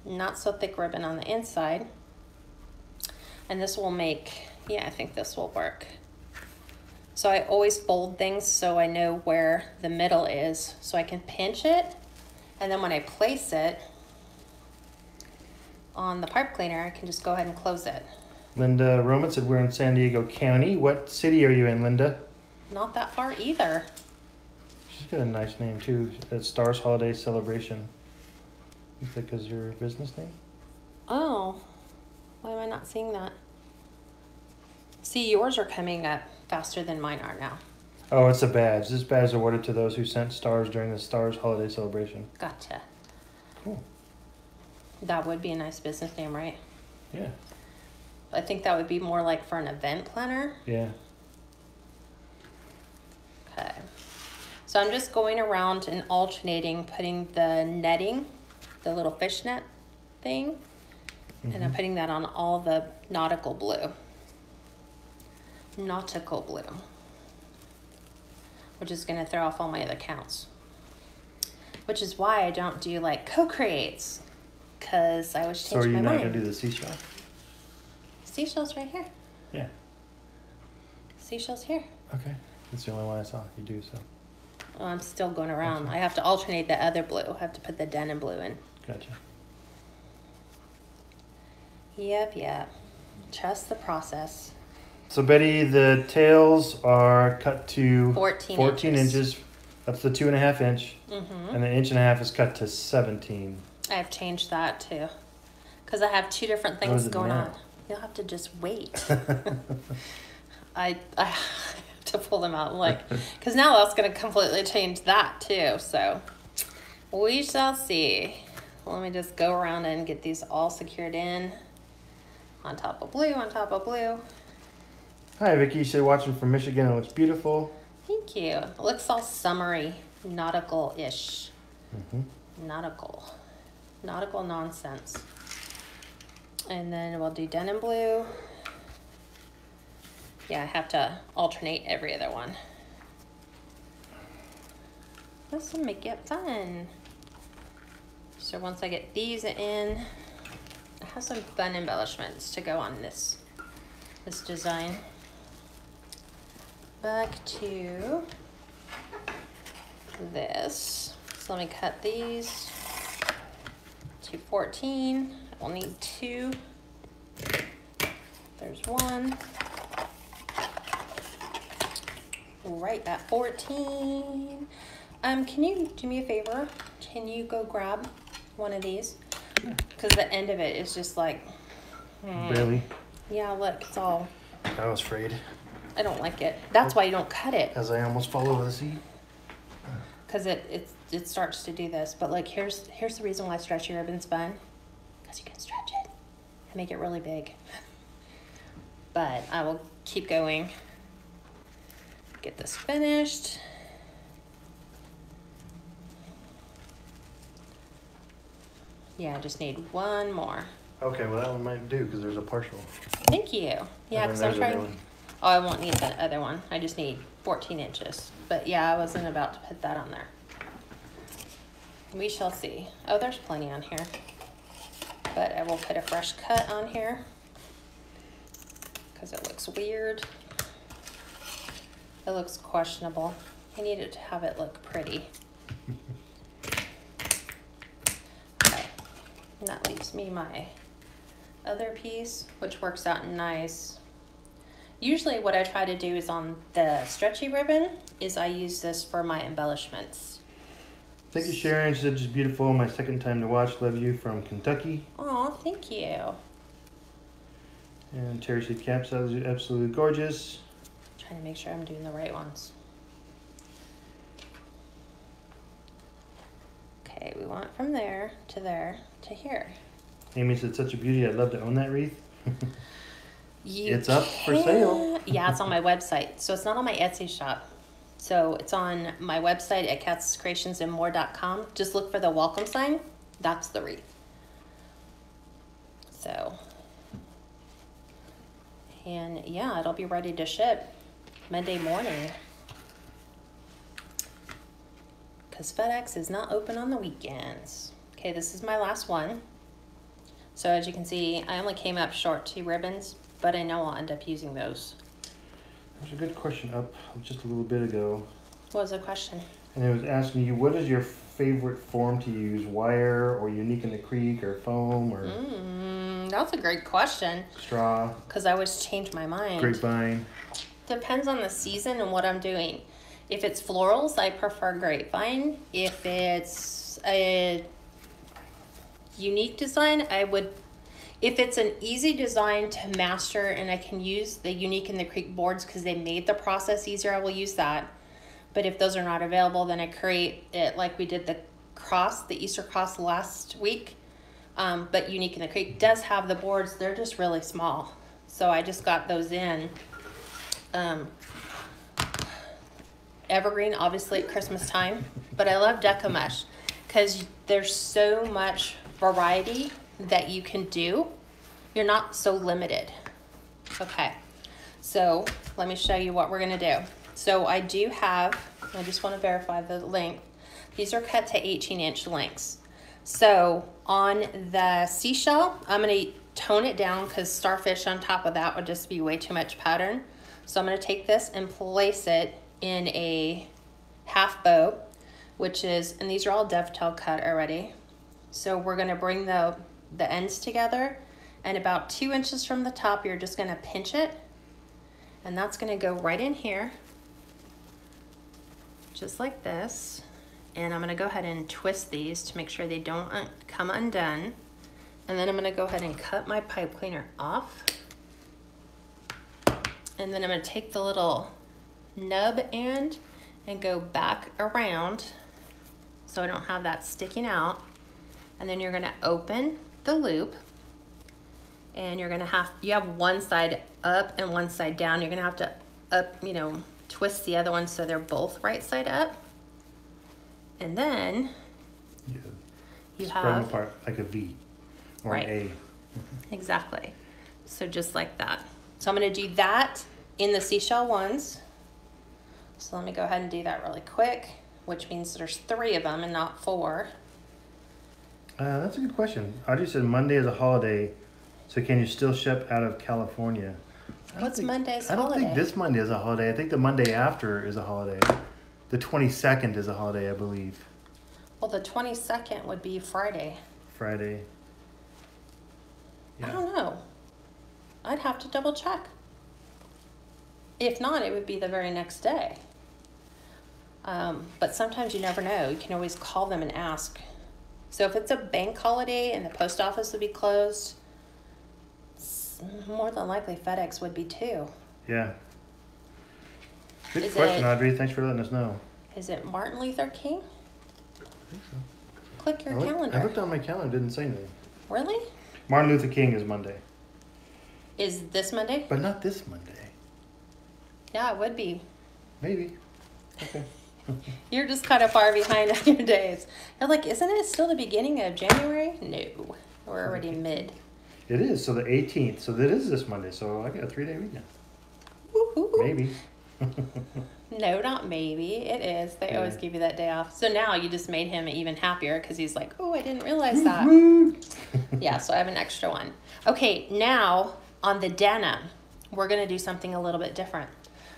not so thick ribbon on the inside. And this will make, yeah, I think this will work. So I always fold things so I know where the middle is, so I can pinch it, and then when I place it on the pipe cleaner, I can just go ahead and close it. Linda Roman said we're in San Diego County. What city are you in, Linda? Not that far either. She's got a nice name too. It's Stars Holiday Celebration. You think is your business name? Oh, why am I not seeing that? See, yours are coming up faster than mine are now. Oh, it's a badge. This badge is awarded to those who sent stars during the Stars Holiday Celebration. Gotcha. Cool. That would be a nice business name, right? Yeah. I think that would be more like for an event planner. Yeah. Okay. So I'm just going around and alternating, putting the netting, the little fishnet thing, and I'm putting that on all the nautical blue. Nautical blue. Which is going to throw off all my other counts. Which is why I don't do like co-creates. Because I always So change are you my not mind. going to do the seashell? Seashells right here. Yeah. Seashells here. Okay. That's the only one I saw you do, so. Well, I'm still going around. Okay. I have to alternate the other blue. I have to put the denim blue in. Gotcha. Yep. Trust the process. So Betty, the tails are cut to 14 inches. That's the 2.5 inch. Mm-hmm. And the 1.5 is cut to 17. I've changed that too. Because I have 2 different What things is it going now? on. You'll have to just wait. I have to pull them out. Like, because now that's going to completely change that too. So we shall see. Let me just go around and get these all secured in. On top of blue, on top of blue. Hi, Vicky. You said watching from Michigan. It looks beautiful. Thank you. It looks all summery, nautical-ish. Mm-hmm. Nautical nonsense. And then we'll do denim blue. Yeah, I have to alternate every other one. This will make it fun. So once I get these in, I have some fun embellishments to go on this design. Back to this. So let me cut these to 14. I will need 2. There's 1. Right at 14. Can you do me a favor? Can you go grab one of these? Because the end of it is just like... Really? Yeah, look, it's all... I was afraid. I don't like it. That's why you don't cut it. As I almost fall over the seat. because it starts to do this. But like here's the reason why stretchy ribbon's fun, because you can stretch it and make it really big. But I will keep going. Get this finished. Yeah, I just need one more. Okay, well that one might do because there's a partial. Thank you. Yeah, because I'm trying. Oh, I won't need that other one. I just need 14 inches. But yeah, I wasn't about to put that on there. We shall see. Oh, there's plenty on here. But I will put a fresh cut on here because it looks weird. It looks questionable. I needed to have it look pretty. Okay. And that leaves me my other piece, which works out nice. Usually what I try to do is on the stretchy ribbon is I use this for my embellishments. Thank you, Sharon. She said, just beautiful. My second time to watch. Love you from Kentucky. Oh, thank you. And Terry Sheath Caps, absolutely gorgeous. Trying to make sure I'm doing the right ones. Okay, we want from there to here. Amy said, such a beauty. I'd love to own that wreath. It's up for can- sale. Yeah, it's on my website. So it's not on my Etsy shop. So it's on my website at catscreationsandmore.com. Just look for the welcome sign. That's the wreath. So, and yeah, it'll be ready to ship Monday morning. Because FedEx is not open on the weekends. Okay, this is my last one. So as you can see, I only came up short 2 ribbons, but I know I'll end up using those. There's a good question up just a little bit ago. What was the question? And it was asking you, what is your favorite form to use? Wire or Unique in the Creek or foam or That's a great question. straw, Because I always change my mind. grapevine? Depends on the season and what I'm doing. If it's florals, I prefer grapevine. If it's a unique design, if it's an easy design to master and I can use the Unique in the Creek boards because they made the process easier, I will use that. But if those are not available, then I create it like we did the Easter cross last week. But Unique in the Creek does have the boards. They're just really small. So I just got those in. Evergreen, obviously at Christmas time. But I love Deco Mesh because there's so much variety that you can do. You're not so limited. Okay, so let me show you what we're gonna do. So I just wanna verify the length. These are cut to 18-inch lengths. So on the seashell, I'm gonna tone it down because starfish on top of that would just be way too much pattern. So I'm gonna take this and place it in a half bow, and these are all dovetail cut already. So we're gonna bring the ends together, and about 2 inches from the top, you're just gonna pinch it, and that's gonna go right in here, just like this. And I'm gonna go ahead and twist these to make sure they don't come undone. And then I'm gonna go ahead and cut my pipe cleaner off. And then I'm gonna take the little nub end and go back around so I don't have that sticking out. And then you're gonna open the loop, and you have one side up and one side down. You're gonna have to twist the other one so they're both right side up. And then you spread them apart like a V or right. an A. Exactly. So just like that. So I'm gonna do that in the seashell ones. So let me go ahead and do that really quick, which means there's 3 of them and not 4. That's a good question. Audrey said Monday is a holiday, so can you still ship out of California? What's Monday's holiday? I don't holiday? think this Monday is a holiday. I think the Monday after is a holiday. The 22nd is a holiday, I believe. Well, the 22nd would be Friday. Friday. Yeah. I don't know. I'd have to double check. If not, it would be the very next day. But sometimes you never know. You can always call them and ask. So if it's a bank holiday and the post office would be closed, more than likely FedEx would be too. Yeah. Good question, Audrey. Thanks for letting us know. Is it Martin Luther King? I think so. Click your I calendar. looked on my calendar, didn't say anything. Really? Martin Luther King is Monday. Is this Monday? But not this Monday. Yeah, it would be. Maybe. Okay. You're just kind of far behind on your days. You're like, isn't it still the beginning of January? No, we're already mid. It is, so the 18th. So that is this Monday. So I got a 3-day weekend. Woo-hoo. Maybe. No, not maybe. It is. They always Yeah. give you that day off. So now you just made him even happier because he's like, oh, I didn't realize that. Yeah, so I have an extra one. Okay, now on the denim, we're going to do something a little bit different.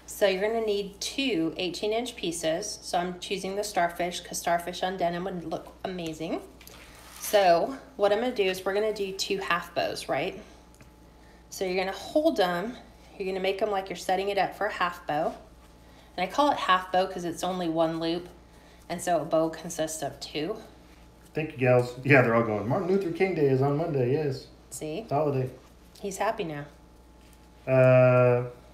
So you're going to need 2 18-inch pieces. So I'm choosing the starfish because starfish on denim would look amazing. So what I'm going to do is we're going to do 2 half bows, right? So you're going to hold them. You're going to make them like you're setting it up for a half bow. And I call it half bow because it's only 1 loop. And so a bow consists of 2. Thank you, gals. Yeah, they're all going. Martin Luther King Day is on Monday. Yes. See? It's a holiday. He's happy now.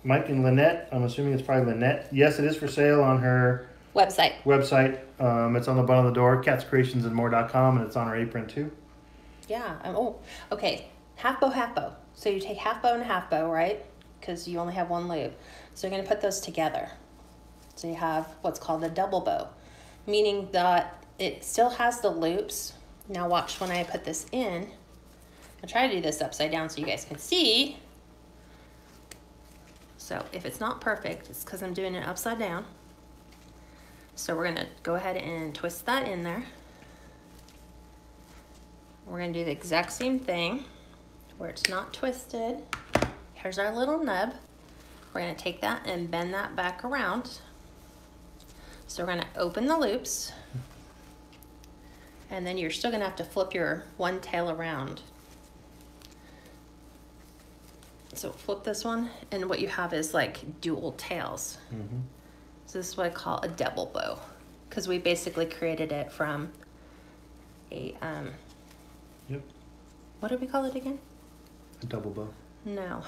Mike and Lynette. I'm assuming it's probably Lynette. Yes, it is for sale on her Website. website. It's on the bottom of the door, catscreationsandmore.com, and it's on her apron too. Yeah. Okay. Half bow, half bow. So you take half bow and half bow, right? Because you only have 1 loop. So you're going to put those together. So you have what's called a double bow, meaning that it still has the loops. Now watch when I put this in. I'll try to do this upside down so you guys can see. So if it's not perfect, it's because I'm doing it upside down. So we're going to go ahead and twist that in there. We're going to do the exact same thing where it's not twisted. Here's our little nub. We're going to take that and bend that back around. So we're going to open the loops. And then you're still going to have to flip your one tail around. So flip this one, and what you have is like dual tails. Mm-hmm. So this is what I call a double bow, because we basically created it from a Yep. what did we call it again? A double bow. No.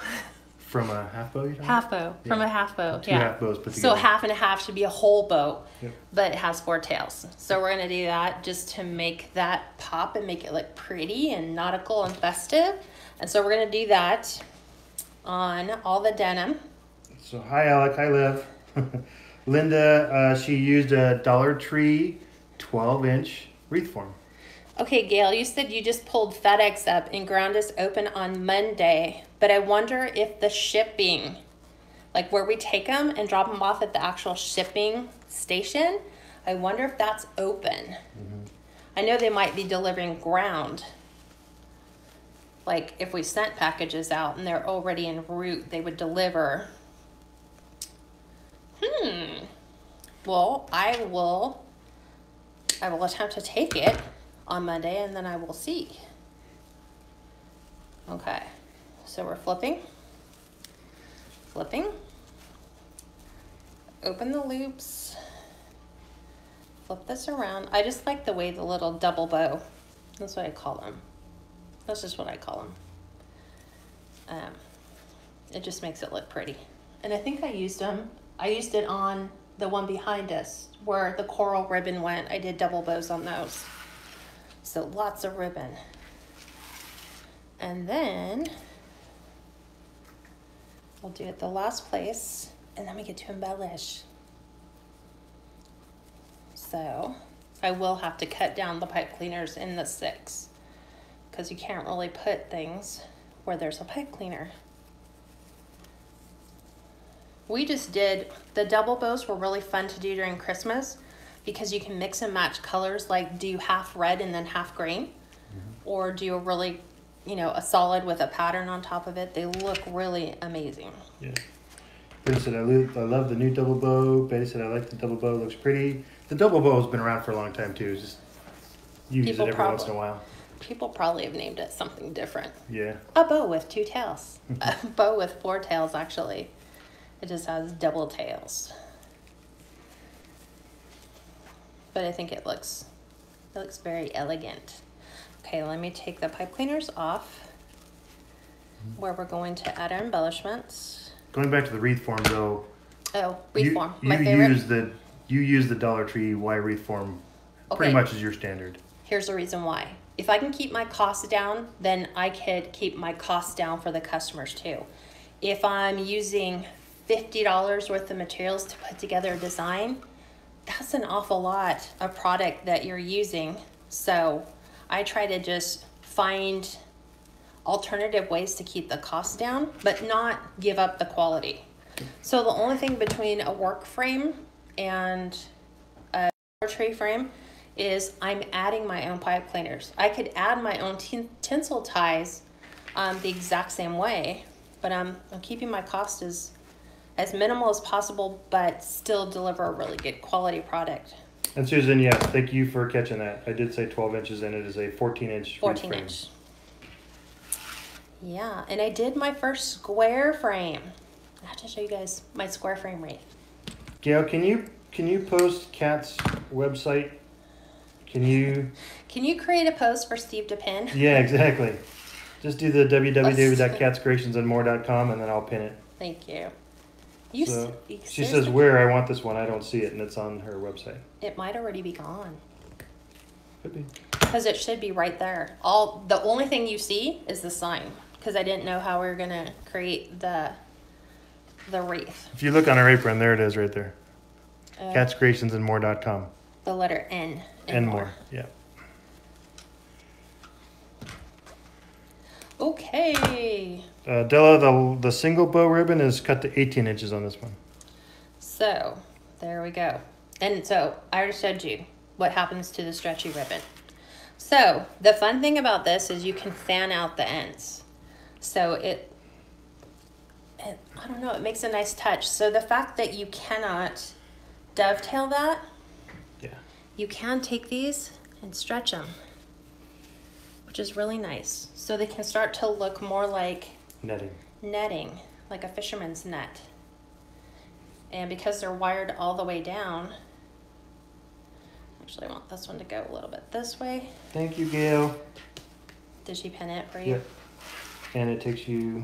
From a half bow, you know? Half bow. Yeah. From a half bow. 2 Yeah. half bows put So together. half and a half should be a whole bow, Yep. but it has 4 tails. So we're gonna do that just to make that pop and make it look pretty and nautical and festive. And so we're gonna do that on all the denim. So hi Alec, hi Liv. Linda, she used a Dollar Tree 12-inch wreath form. Okay, Gail, you said you just pulled FedEx up and ground is open on Monday, but I wonder if the shipping, like where we take them and drop them off at the actual shipping station, I wonder if that's open. Mm-hmm. I know they might be delivering ground. Like if we sent packages out and they're already en route, they would deliver. Well, I will attempt to take it on Monday and then I will see. Okay, so we're flipping, open the loops, flip this around. I just like the way the little double bow, that's what I call them. That's just what I call them. It just makes it look pretty. And I think I used it on the one behind us where the coral ribbon went. I did double bows on those. So lots of ribbon. And then we'll do it the last place and then we get to embellish. So I will have to cut down the pipe cleaners in the 6 because you can't really put things where there's a pipe cleaner. We just did, the double bows were really fun to do during Christmas because you can mix and match colors, like do half red and then half green, or do a really, a solid with a pattern on top of it. They look really amazing. Yeah. Betty said, I love the new double bow. Betty said, I like the double bow. It looks pretty. The double bow has been around for a long time too. Just use People it every once in a while. People probably have named it something different. Yeah. A bow with 2 tails. A bow with 4 tails, actually. It just has double tails. But I think it looks very elegant. Okay, let me take the pipe cleaners off where we're going to add our embellishments. Going back to the wreath form though. Oh, wreath form, my you favorite. use the you use the Dollar Tree Y wreath form pretty much as your standard. Here's the reason why. If I can keep my costs down, then I could keep my costs down for the customers too. If I'm using $50 worth of materials to put together a design, that's an awful lot of product that you're using. So I try to just find alternative ways to keep the cost down, but not give up the quality. So the only thing between a work frame and a Dollar Tree frame is I'm adding my own pipe cleaners. I could add my own tinsel ties the exact same way, but I'm keeping my cost as minimal as possible, but still deliver a really good quality product. And Susan, yes, thank you for catching that. I did say 12 inches, and it is a 14-inch 14 frame. inch. Yeah, and I did my first square frame. I have to show you guys my square frame wreath. Gail, can you post Kat's website? Can you create a post for Steve to pin? Yeah, exactly. Just do the www.catscreationsandmore.com, and then I'll pin it. Thank you. She says where I want this one. I don't see it, and it's on her website. It might already be gone. Could be. Because it should be right there. The only thing you see is the sign, because I didn't know how we were gonna create the wreath. If you look on her apron, there it is right there. Catscreationsandmore.com. The letter N. And more. Yeah. Okay. Della, the single bow ribbon is cut to 18 inches on this one. So, there we go. And so, I already showed you what happens to the stretchy ribbon. So, the fun thing about this is you can fan out the ends. So, I don't know, it makes a nice touch. So, the fact that you cannot dovetail that, yeah, you can take these and stretch them, which is really nice. So they can start to look more like netting, like a fisherman's net. And because they're wired all the way down, actually I want this one to go a little bit this way. Thank you, Gail. Did she pin it for you? Yep. And it takes you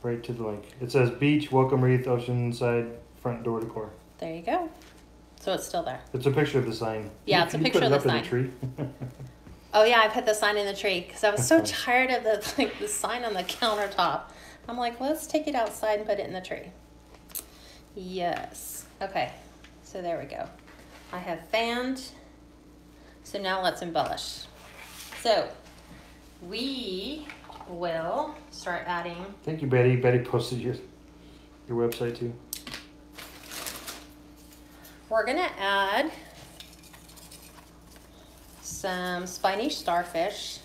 right to the link. It says beach, welcome wreath, oceanside, front door decor. There you go. So it's still there. It's a picture of the sign. Yeah, it's a picture of the sign. Can you put it up in the tree? Oh yeah, I put the sign in the tree because I was so tired of the sign on the countertop. I'm like, let's take it outside and put it in the tree. Yes. Okay. So there we go. I have fanned. So now let's embellish. So we will start adding. Thank you, Betty. Betty posted your website too. We're gonna add some spiny starfish.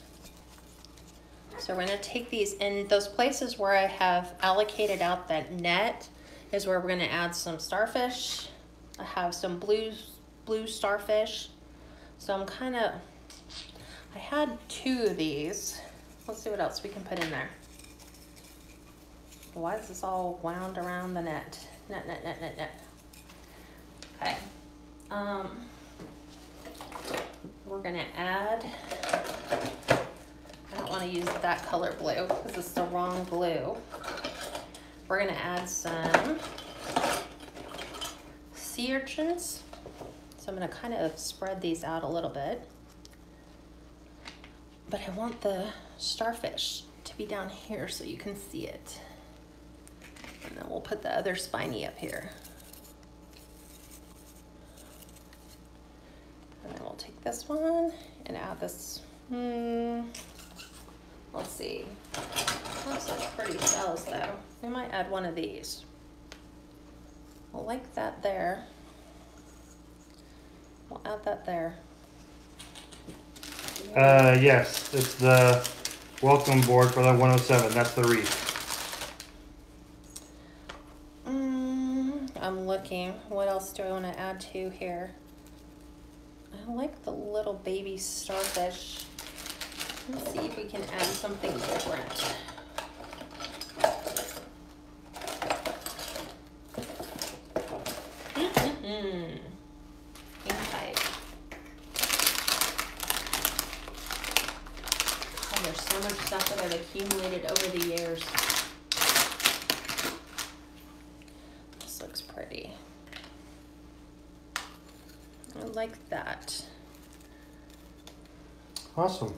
So we're gonna take these in those places where I have allocated out that net is where we're gonna add some starfish. I have some blue starfish. So I had 2 of these. Let's see what else we can put in there. Why is this all wound around the net? Net. Okay. We're gonna add, I don't want to use that color blue because it's the wrong blue. We're gonna add some sea urchins. So I'm gonna kind of spread these out a little bit. But I want the starfish to be down here so you can see it. And then we'll put the other spiny up here. And then we'll take this one and add this. Let's see. Looks like pretty cells though. We might add one of these. I like that there. We'll add that there. Yes, it's the welcome board for the 107. That's the wreath. I'm looking. What else do I want to add to here? I like the little baby starfish. Let's see if we can add something different. Oh, there's so much stuff that I've accumulated over the years. This looks pretty. like that. Awesome.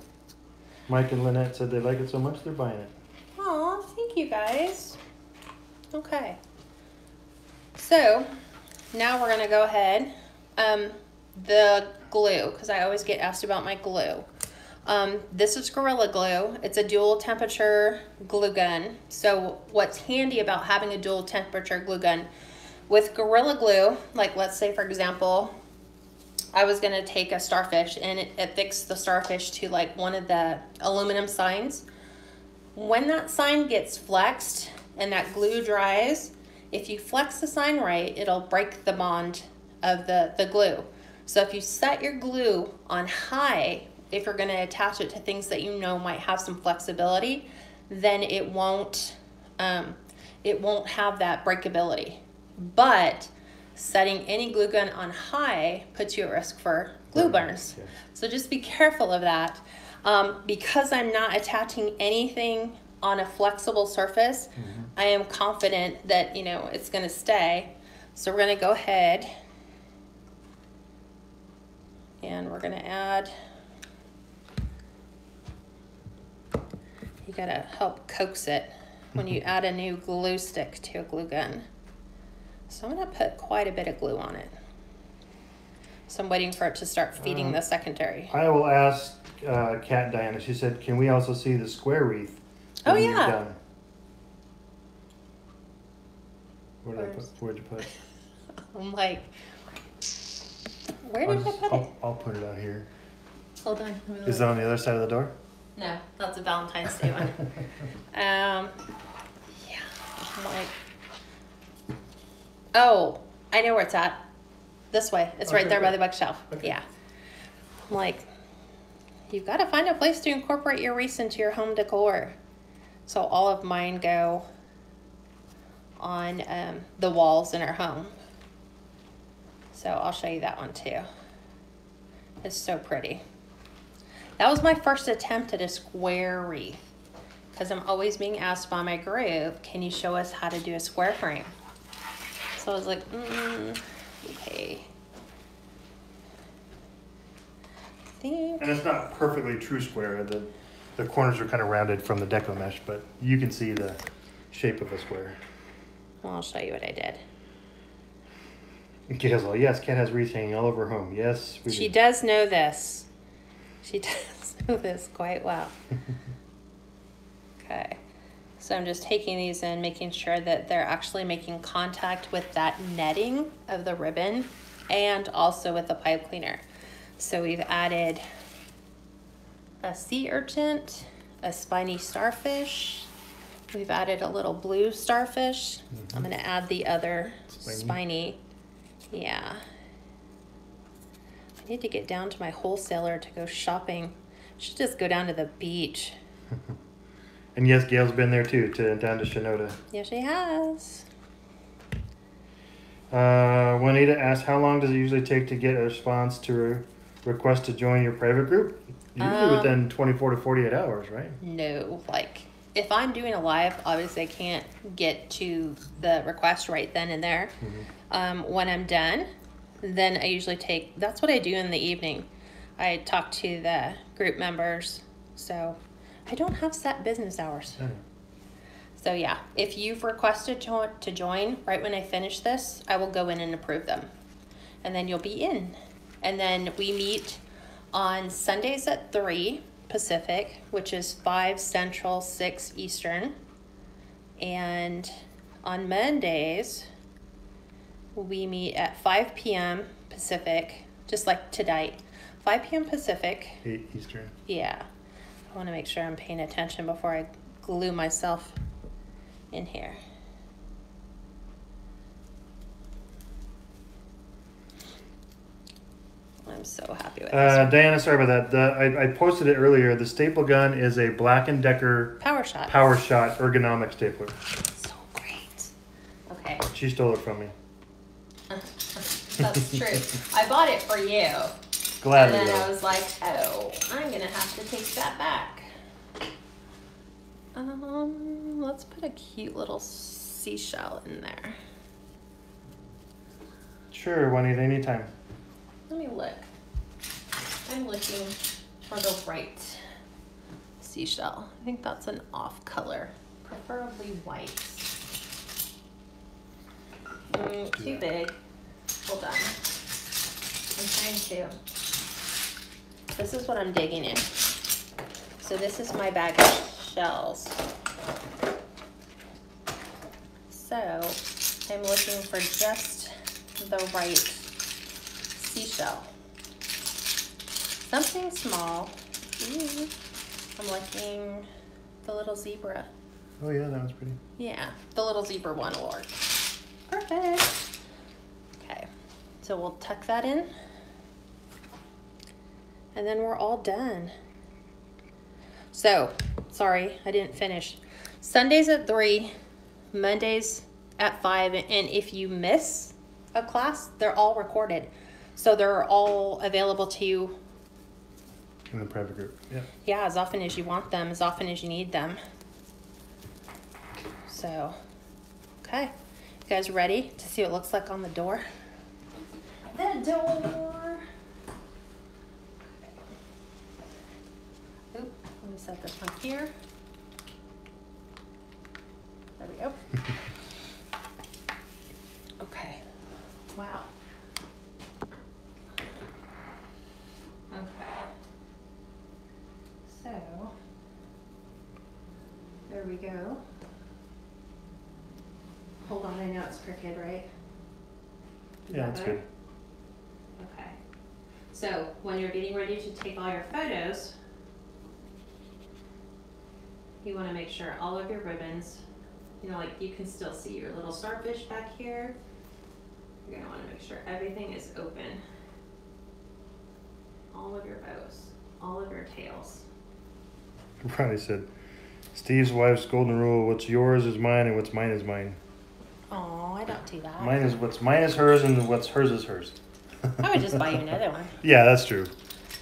Mike and Lynette said they like it so much they're buying it. Aw, thank you guys. Okay. So, now we're gonna go ahead. The glue, because I always get asked about my glue. This is Gorilla Glue. It's a dual temperature glue gun. So what's handy about having a dual temperature glue gun, with Gorilla Glue, like let's say for example, I was gonna take a starfish and it affixed the starfish to like one of the aluminum signs. When that sign gets flexed and that glue dries, if you flex the sign right, it'll break the bond of the glue. So if you set your glue on high, if you're going to attach it to things that you know might have some flexibility, then it won't have that breakability. But setting any glue gun on high puts you at risk for glue burns. Yeah. So just be careful of that. Because I'm not attaching anything on a flexible surface, I am confident that, you know, it's going to stay. So we're going to go ahead and we're going to add, you got to help coax it when you add a new glue stick to a glue gun. So I'm going to put quite a bit of glue on it. So I'm waiting for it to start feeding the secondary. I will ask Kat Diana. She said, can we also see the square wreath? Oh, when you're yeah. done?" Where'd you put it? I'm like, where did I put it? I'll put it out here. Hold on. Is it on the other side of the door? No, that's a Valentine's Day one. Yeah, I'm like, oh, I know where it's at. This way. It's right Okay, there by good. the bookshelf. Okay. Yeah. I'm like, you've got to find a place to incorporate your wreaths into your home decor. So all of mine go on the walls in our home. So I'll show you that one too. It's so pretty. That was my first attempt at a square wreath, because I'm always being asked by my group, can you show us how to do a square frame? So I was like, okay. I think, And it's not perfectly true square. The corners are kind of rounded from the deco mesh, but you can see the shape of a square. well, I'll show you what I did. And Kayla's all, yes, Kat has wreaths hanging all over her home. Yes, we She do. does know this. She does know this quite well. Okay. So I'm just taking these in, making sure that they're actually making contact with that netting of the ribbon and also with the pipe cleaner. So we've added a sea urchin, a spiny starfish. We've added a little blue starfish. I'm going to add the other spiny. Yeah. I need to get down to my wholesaler to go shopping. I should just go down to the beach. And yes, Gail's been there too, down to Shinoda. Yeah, she has. Juanita asked, how long does it usually take to get a response to a request to join your private group? Usually within 24 to 48 hours, right? No, like if I'm doing a live, obviously I can't get to the request right then and there. When I'm done, then I usually that's what I do in the evening. I talk to the group members, so I don't have set business hours. Oh. So yeah, if you've requested to join right when I finish this, I will go in and approve them. And then you'll be in. And then we meet on Sundays at 3 Pacific, which is 5 Central, 6 Eastern. And on Mondays, we meet at 5 p.m. Pacific, just like tonight. 5 p.m. Pacific. 8 Eastern. Yeah. I want to make sure I'm paying attention before I glue myself in here. I'm so happy with this. Diana, sorry about that. I posted it earlier. The staple gun is a Black & Decker Power Shot. Power Shot ergonomic stapler. So great. Okay. She stole it from me. That's true. I bought it for you. Gladly. And then I though. was like, oh, I'm going to have to take that back. Let's put a cute little seashell in there. Sure, Juanita, anytime. Let me look. I'm looking for the right seashell. I think that's an off color, preferably white. Too big. Hold on. I'm trying to. This is what I'm digging in. So this is my bag of shells. So I'm looking for just the right seashell. Something small. Ooh. I'm liking the little zebra. Oh yeah, that was pretty. Yeah, the little zebra one will work. Perfect. Okay, so we'll tuck that in. And then we're all done. So, sorry, I didn't finish. Sundays at 3, Mondays at 5, and if you miss a class, they're all recorded. So they're all available to you. In the private group, yeah. Yeah, as often as you want them, as often as you need them. So, okay. You guys ready to see what it looks like on the door? The door. Oop, let me set this one here. There we go. Okay. Wow. Okay. So, there we go. Hold on, I know it's crooked, right? Is Yeah, that that's better? good. Okay. So, when you're getting ready to take all your photos, you want to make sure all of your ribbons, you know, like you can still see your little starfish back here. You're going to want to make sure everything is open. All of your bows, all of your tails. Ronnie said, Steve's wife's golden rule, what's yours is mine and what's mine is mine. Oh, I don't do that. Mine is hers and what's hers is hers. I would just buy you another one. Yeah, that's true.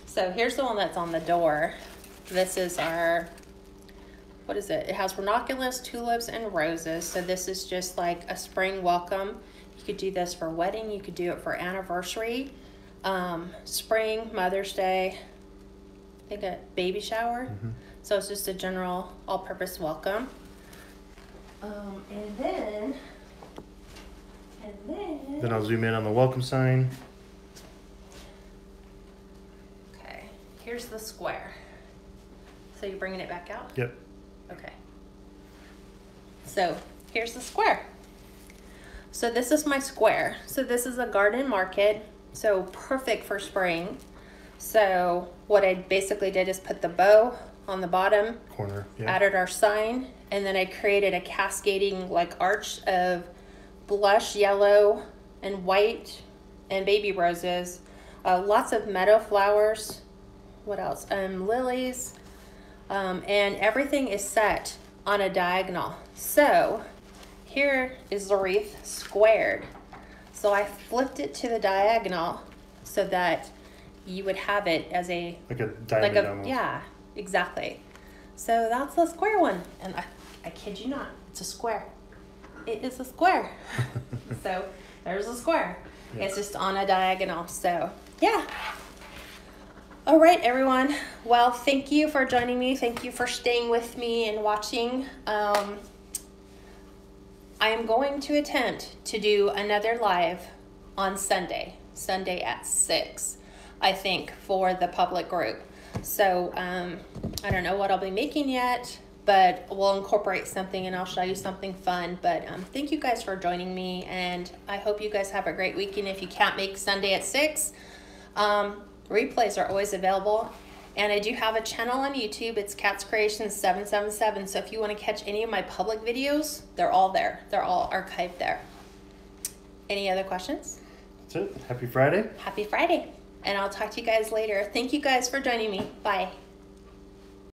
So here's the one that's on the door. This is our, what is it? It has ranunculus, tulips, and roses. So this is just like a spring welcome. You could do this for wedding. You could do it for anniversary, spring, Mother's Day, I think a baby shower. Mm-hmm. So it's just a general all-purpose welcome. And then Then I'll zoom in on the welcome sign. okay, here's the square. So you're bringing it back out? Yep. Okay. So here's the square. So this is my square. So this is a garden market. So perfect for spring. So what I basically did is put the bow on the bottom, Corner. Yeah. added our sign, and then I created a cascading like arch of blush yellow and white and baby roses, lots of meadow flowers. What else? Lilies, and everything is set on a diagonal. So here is the wreath squared. So I flipped it to the diagonal so that you would have it as a Like a diamond almost. yeah, exactly. So that's the square one, and I kid you not, it's a square. It is a square. So there's a square. Yeah. It's just on a diagonal. So yeah. All right, everyone. Well, thank you for joining me. Thank you for staying with me and watching. I am going to attempt to do another live on Sunday at 6, I think, for the public group. So I don't know what I'll be making yet, but we'll incorporate something and I'll show you something fun. But thank you guys for joining me, and I hope you guys have a great weekend. If you can't make Sunday at 6, replays are always available. And I do have a channel on YouTube. It's Cats Creations 777. So if you want to catch any of my public videos, they're all there. They're all archived there. Any other questions? That's it. Happy Friday. Happy Friday. And I'll talk to you guys later. Thank you guys for joining me. Bye.